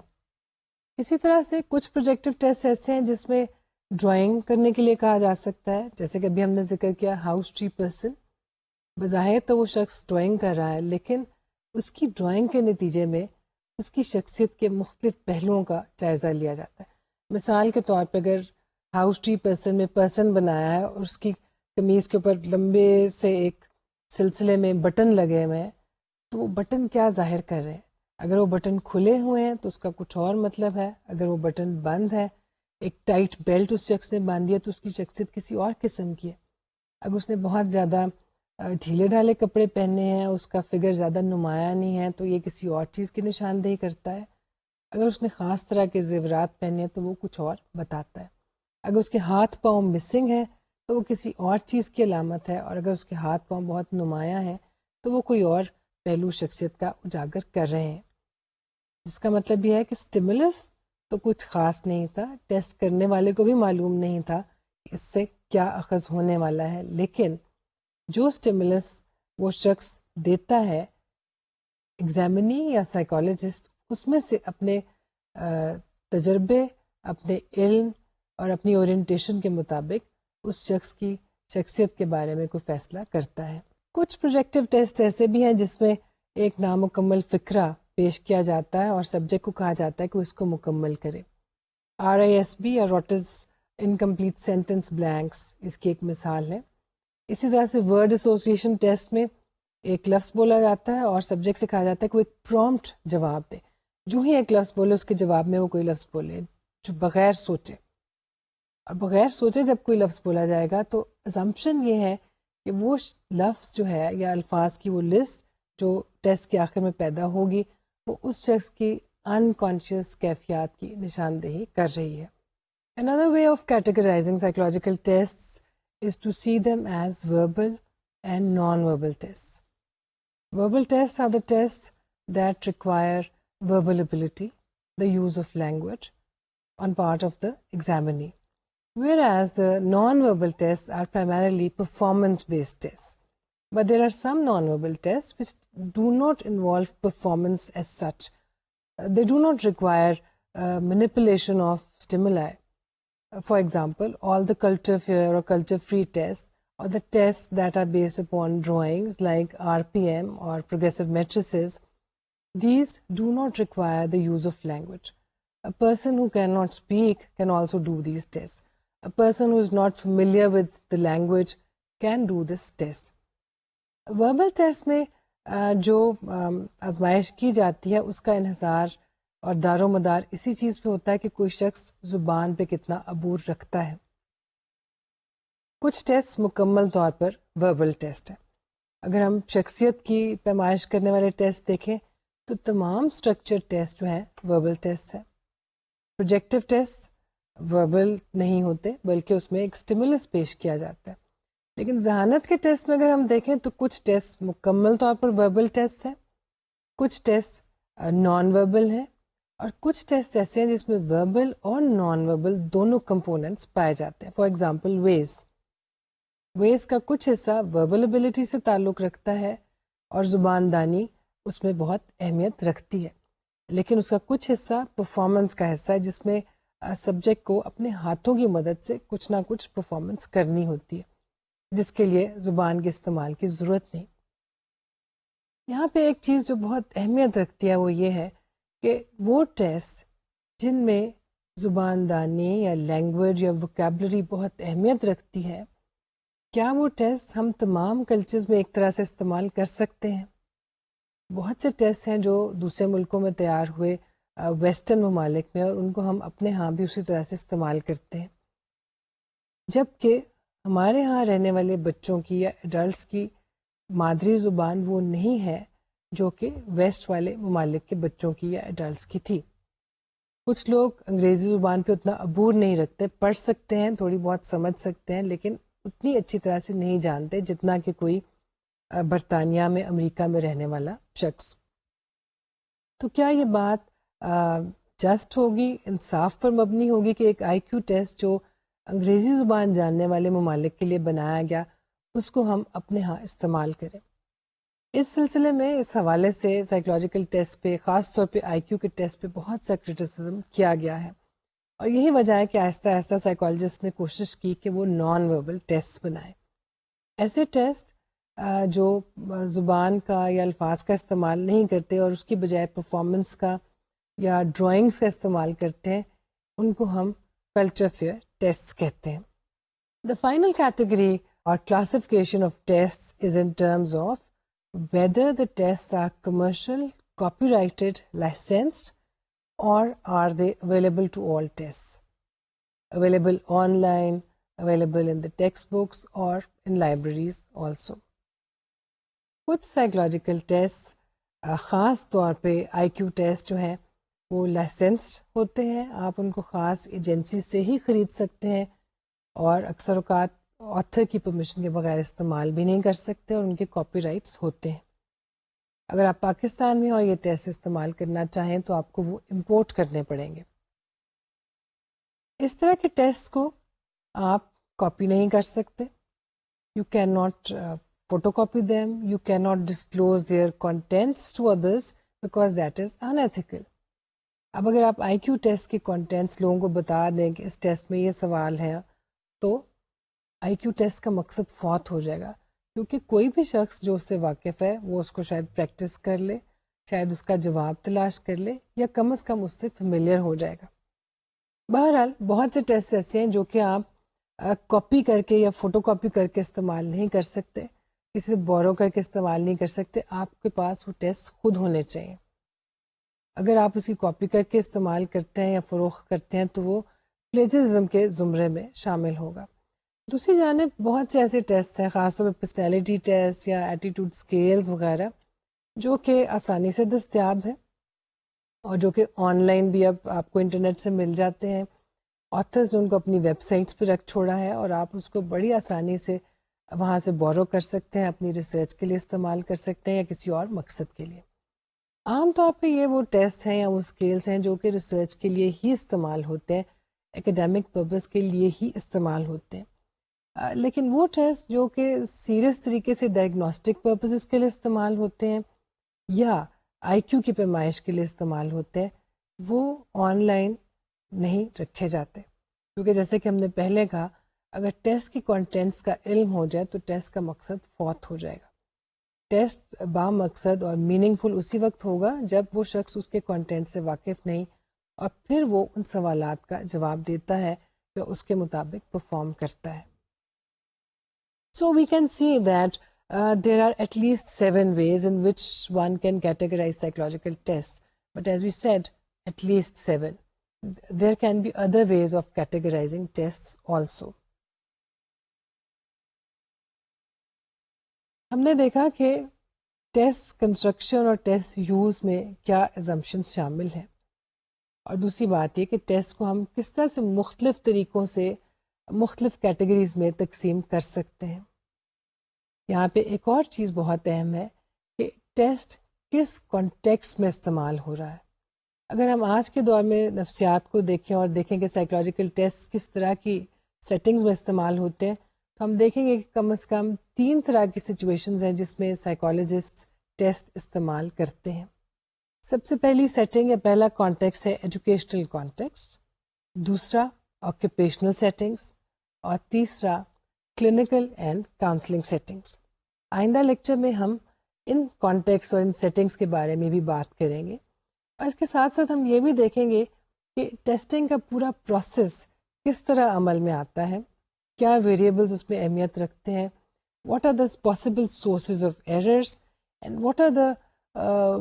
اسی طرح سے کچھ پروجیکٹیو ٹیسٹ ایسے ہیں جس میں ڈرائنگ کرنے کے لیے کہا جا سکتا ہے، جیسے کہ ابھی ہم نے ذکر کیا ہاؤس ٹری پرسن. بظاہر تو وہ شخص ڈرائنگ کر رہا ہے لیکن اس کی ڈرائنگ کے نتیجے میں اس کی شخصیت کے مختلف پہلوؤں کا جائزہ لیا جاتا ہے. مثال کے طور پہ اگر ہاؤس ٹری پرسن میں پرسن بنایا ہے اور اس کی قمیض کے اوپر لمبے سے ایک سلسلے میں بٹن لگے ہوئے ہیں تو وہ بٹن کیا ظاہر کر رہے ہیں. اگر وہ بٹن کھلے ہوئے ہیں تو اس کا کچھ اور مطلب ہے، اگر وہ بٹن بند ہے، ایک ٹائٹ بیلٹ اس شخص نے باندھی ہے تو اس کی شخصیت کسی اور قسم کی ہے. اگر اس نے بہت زیادہ ڈھیلے ڈھالے کپڑے پہنے ہیں، اس کا فگر زیادہ نمایاں نہیں ہے تو یہ کسی اور چیز کی نشاندہی کرتا ہے. اگر اس نے خاص طرح کے زیورات پہنے ہیں تو وہ کچھ اور بتاتا ہے. اگر اس کے ہاتھ پاؤں مسنگ ہیں تو وہ کسی اور چیز کی علامت ہے، اور اگر اس کے ہاتھ پاؤں بہت نمایاں ہیں تو وہ کوئی اور پہلو شخصیت کا اجاگر کر رہے ہیں. جس کا مطلب یہ ہے کہ اسٹیمولس تو کچھ خاص نہیں تھا، ٹیسٹ کرنے والے کو بھی معلوم نہیں تھا کہ اس سے کیا اخذ ہونے والا ہے، لیکن جو اسٹیمولس وہ شخص دیتا ہے ایگزامنی یا سائیکالوجسٹ اس میں سے اپنے تجربے، اپنے علم اور اپنی اورینٹیشن کے مطابق اس شخص کی شخصیت کے بارے میں کوئی فیصلہ کرتا ہے. کچھ پروجیکٹیو ٹیسٹ ایسے بھی ہیں جس میں ایک نامکمل فقرہ پیش کیا جاتا ہے اور سبجیکٹ کو کہا جاتا ہے کہ اس کو مکمل کرے. RISB یا روٹز انکمپلیٹ سینٹینس بلینکس اس کی ایک مثال ہے. اسی طرح سے ورڈ ایسوسیشن ٹیسٹ میں ایک لفظ بولا جاتا ہے اور سبجیکٹ سے کہا جاتا ہے کہ وہ ایک پرومپٹ جواب دے. جو ہی ایک لفظ بولے اس کے جواب میں وہ کوئی لفظ بولے جو بغیر سوچے. اور بغیر سوچے جب کوئی لفظ بولا جائے گا تو اسمپشن یہ ہے کہ وہ لفظ جو ہے یا الفاظ کی وہ لسٹ جو ٹیسٹ کے آخر میں پیدا ہوگی وہ اس شخص کی انکانشیس کیفیات کی نشاندہی کر رہی ہے. Another way of categorizing psychological tests is to see them as verbal and non-verbal tests. Verbal tests are the tests that require verbal ability, the use of language on part of the examinee, whereas the non-verbal tests are primarily performance-based tests. But there are some non-verbal tests which do not involve performance as such. They do not require manipulation of stimuli. For example, all the culture fair or culture free tests or the tests that are based upon drawings like RPM or progressive matrices, these do not require the use of language. A person who cannot speak can also do these tests. A person who is not familiar with the language can do this test. Verbal test میں جو آزمائش کی جاتی ہے اس کا انحصار اور دار و مدار اسی چیز پہ ہوتا ہے کہ کوئی شخص زبان پہ کتنا عبور رکھتا ہے. کچھ ٹیسٹ مکمل طور پر وربل ٹیسٹ ہے. اگر ہم شخصیت کی پیمائش کرنے والے ٹیسٹ دیکھیں تو تمام اسٹرکچر ٹیسٹ جو ہیں وربل ٹیسٹ ہیں. پروجیکٹیو ٹیسٹ وربل نہیں ہوتے بلکہ اس میں ایک اسٹیمولس پیش کیا جاتا ہے. لیکن ذہانت کے ٹیسٹ میں اگر ہم دیکھیں تو کچھ ٹیسٹ مکمل طور پر وربل ٹیسٹ ہیں، کچھ ٹیسٹ نان وربل ہیں، اور کچھ ٹیسٹ ایسے ہیں جس میں وربل اور نان وربل دونوں کمپوننٹس پائے جاتے ہیں. فار ایگزامپل ویز کا کچھ حصہ وربل ایبلٹی سے تعلق رکھتا ہے اور زبان دانی اس میں بہت اہمیت رکھتی ہے، لیکن اس کا کچھ حصہ پرفارمنس کا حصہ ہے جس میں سبجیکٹ کو اپنے ہاتھوں کی مدد سے کچھ نہ کچھ پرفارمنس کرنی ہوتی ہے جس کے لیے زبان کے استعمال کی ضرورت نہیں. یہاں پہ ایک چیز جو بہت اہمیت رکھتی ہے وہ یہ ہے کہ وہ ٹیسٹ جن میں زبان دانی یا لینگویج یا ووکیبلری بہت اہمیت رکھتی ہے، کیا وہ ٹیسٹ ہم تمام کلچرز میں ایک طرح سے استعمال کر سکتے ہیں؟ بہت سے ٹیسٹ ہیں جو دوسرے ملکوں میں تیار ہوئے ویسٹرن ممالک میں، اور ان کو ہم اپنے ہاں بھی اسی طرح سے استعمال کرتے ہیں، جبکہ ہمارے ہاں رہنے والے بچوں کی یا ایڈلٹس کی مادری زبان وہ نہیں ہے جو کہ ویسٹ والے ممالک کے بچوں کی یا ایڈلٹس کی تھی. کچھ لوگ انگریزی زبان پہ اتنا عبور نہیں رکھتے، پڑھ سکتے ہیں، تھوڑی بہت سمجھ سکتے ہیں، لیکن اتنی اچھی طرح سے نہیں جانتے جتنا کہ کوئی برطانیہ میں، امریکہ میں رہنے والا شخص. تو کیا یہ بات جسٹ ہوگی، انصاف پر مبنی ہوگی کہ ایک آئی کیو ٹیسٹ جو انگریزی زبان جاننے والے ممالک کے لیے بنایا گیا اس کو ہم اپنے ہاں استعمال کریں؟ اس سلسلے میں اس حوالے سے سائیکولوجیکل ٹیسٹ پہ، خاص طور پہ آئی کیو کے ٹیسٹ پہ بہت سا کرٹیسزم کیا گیا ہے، اور یہی وجہ ہے کہ آہستہ آہستہ سائیکالوجسٹ نے کوشش کی کہ وہ نان وربل ٹیسٹ بنائے. ایسے ٹیسٹ جو زبان کا یا الفاظ کا استعمال نہیں کرتے اور اس کی بجائے پرفارمنس کا یا ڈرائنگس کا استعمال کرتے ہیں، ان کو ہم کلچر فیئر ٹیسٹ کہتے ہیں. دا فائنل کیٹیگری اور classification of test is in terms of whether the tests are commercial, copyrighted, licensed, or are they available to all tests? Available online, available in the textbooks or in libraries also. کچھ psychological test خاص طور پہ آئی Q test جو ہیں وہ licensed ہوتے ہیں، آپ ان کو خاص ایجنسی سے ہی خرید سکتے ہیں، اور اکثر اوقات آتھر کی پرمیشن کے بغیر استعمال بھی نہیں کر سکتے، اور ان کے کاپی رائٹس ہوتے ہیں. اگر آپ پاکستان میں اور یہ ٹیسٹ استعمال کرنا چاہیں تو آپ کو وہ امپورٹ کرنے پڑیں گے. اس طرح کے ٹیسٹ کو آپ کاپی نہیں کر سکتے. You can not photo copy them, you can not disclose their contents to others because that is unethical. اب اگر آپ آئی کیو ٹیسٹ کے کنٹینٹس لوگوں کو بتا دیں کہ اس ٹیسٹ میں یہ سوال ہے، تو آئی کیو ٹیسٹ کا مقصد فوت ہو جائے گا، کیونکہ کوئی بھی شخص جو اس سے واقف ہے وہ اس کو شاید پریکٹس کر لے، شاید اس کا جواب تلاش کر لے، یا کم از کم اس سے فیملیئر ہو جائے گا. بہرحال بہت سے ٹیسٹ ایسے ہیں جو کہ آپ کاپی کر کے یا فوٹو کاپی کر کے استعمال نہیں کر سکتے، کسی سے بورو کر کے استعمال نہیں کر سکتے. آپ کے پاس وہ ٹیسٹ خود ہونے چاہیے. اگر آپ اس کی کاپی کر کے استعمال کرتے ہیں یا فروخت کرتے ہیں تو وہ پلیجرزم کے زمرے میں شامل ہوگا. دوسری جانب بہت سے ایسے ٹیسٹ ہیں، خاص طور پہ پرسنالٹی ٹیسٹ یا ایٹیٹیوڈ اسکیلز وغیرہ، جو کہ آسانی سے دستیاب ہیں اور جو کہ آن لائن بھی اب آپ کو انٹرنیٹ سے مل جاتے ہیں. آتھرز نے ان کو اپنی ویب سائٹس پہ رکھ چھوڑا ہے، اور آپ اس کو بڑی آسانی سے وہاں سے بورو کر سکتے ہیں، اپنی ریسرچ کے لیے استعمال کر سکتے ہیں یا کسی اور مقصد کے لیے. عام طور پہ یہ وہ ٹیسٹ ہیں یا وہ اسکیلز ہیں جو کہ ریسرچ کے لیے ہی استعمال ہوتے ہیں، ایکیڈیمک پرپز کے لیے ہی استعمال ہوتے ہیں. لیکن وہ ٹیسٹ جو کہ سیریس طریقے سے ڈائگنوسٹک پرپزز کے لیے استعمال ہوتے ہیں یا آئی کیو کی پیمائش کے لیے استعمال ہوتے ہیں، وہ آن لائن نہیں رکھے جاتے، کیونکہ جیسے کہ ہم نے پہلے کہا، اگر ٹیسٹ کی کنٹینٹس کا علم ہو جائے تو ٹیسٹ کا مقصد فوت ہو جائے گا. ٹیسٹ با مقصد اور میننگ فل اسی وقت ہوگا جب وہ شخص اس کے کنٹینٹ سے واقف نہیں، اور پھر وہ ان سوالات کا جواب دیتا ہے یا اس کے مطابق پرفارم کرتا ہے. So we can see that there are at least 7 ways in which one can categorize psychological tests. But as we said, at least 7. There can be other ways of categorizing tests also. ہم نے دیکھا کہ test construction اور test use میں کیا assumptions شامل ہیں، اور دوسری بات یہ کہ ٹیسٹ کو ہم کس طرح سے مختلف طریقوں سے مختلف کیٹیگریز میں تقسیم کر سکتے ہیں. یہاں پہ ایک اور چیز بہت اہم ہے کہ ٹیسٹ کس کانٹیکسٹ میں استعمال ہو رہا ہے. اگر ہم آج کے دور میں نفسیات کو دیکھیں اور دیکھیں کہ سائیکولوجیکل ٹیسٹ کس طرح کی سیٹنگز میں استعمال ہوتے ہیں تو ہم دیکھیں گے کہ کم از کم 3 طرح کی سچویشنز ہیں جس میں سائیکولوجسٹ ٹیسٹ استعمال کرتے ہیں. سب سے پہلی سیٹنگ یا پہلا کانٹیکسٹ ہے ایجوکیشنل کانٹیکسٹ, دوسرا آکوپیشنل سیٹنگس, اور تیسرا کلینکل اینڈ کاؤنسلنگ سیٹنگس. آئندہ لیکچر میں ہم ان کانٹیکس اور ان سیٹنگس کے بارے میں بھی بات کریں گے, اور اس کے ساتھ ساتھ ہم یہ بھی دیکھیں گے کہ ٹیسٹنگ کا پورا پروسیس کس طرح عمل میں آتا ہے, کیا ویریبلز اس میں اہمیت رکھتے ہیں, what are the possible sources of errors, and what are the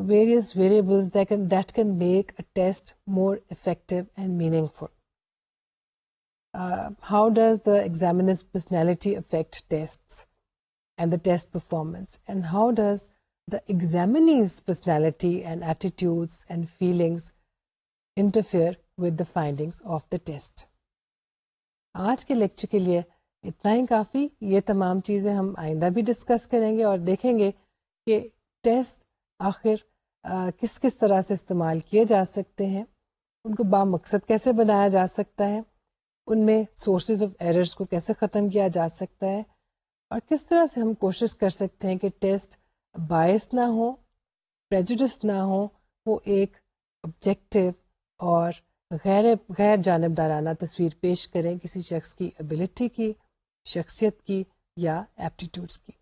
various variables that can make a test more effective and meaningful. How does the examiner's personality affect tests and the test performance? And how does the examinee's personality and attitudes and feelings interfere with the findings of the test? آج کے lecture کے لیے اتنا ہی کافی. یہ تمام چیزیں ہم آئندہ بھی ڈسکس کریں گے اور دیکھیں گے کہ ٹیسٹ آخر کس کس طرح سے استعمال کیے جا سکتے ہیں, ان کو بامقصد کیسے بنایا جا سکتا ہے, ان میں سورسز آف ایررز کو کیسے ختم کیا جا سکتا ہے, اور کس طرح سے ہم کوشش کر سکتے ہیں کہ ٹیسٹ بائس نہ ہو, پریجوڈس نہ ہو, وہ ایک آبجیکٹو اور غیر جانبدارانہ تصویر پیش کریں کسی شخص کی ایبلٹی کی, شخصیت کی یا ایپٹیٹیوڈس کی.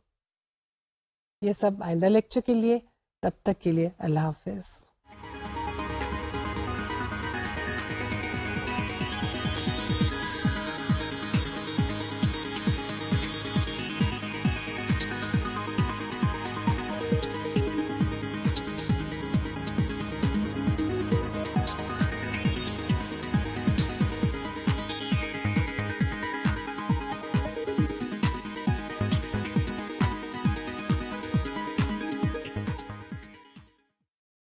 یہ سب آئندہ لیکچر کے لیے. تب تک کے لیے اللہ حافظ.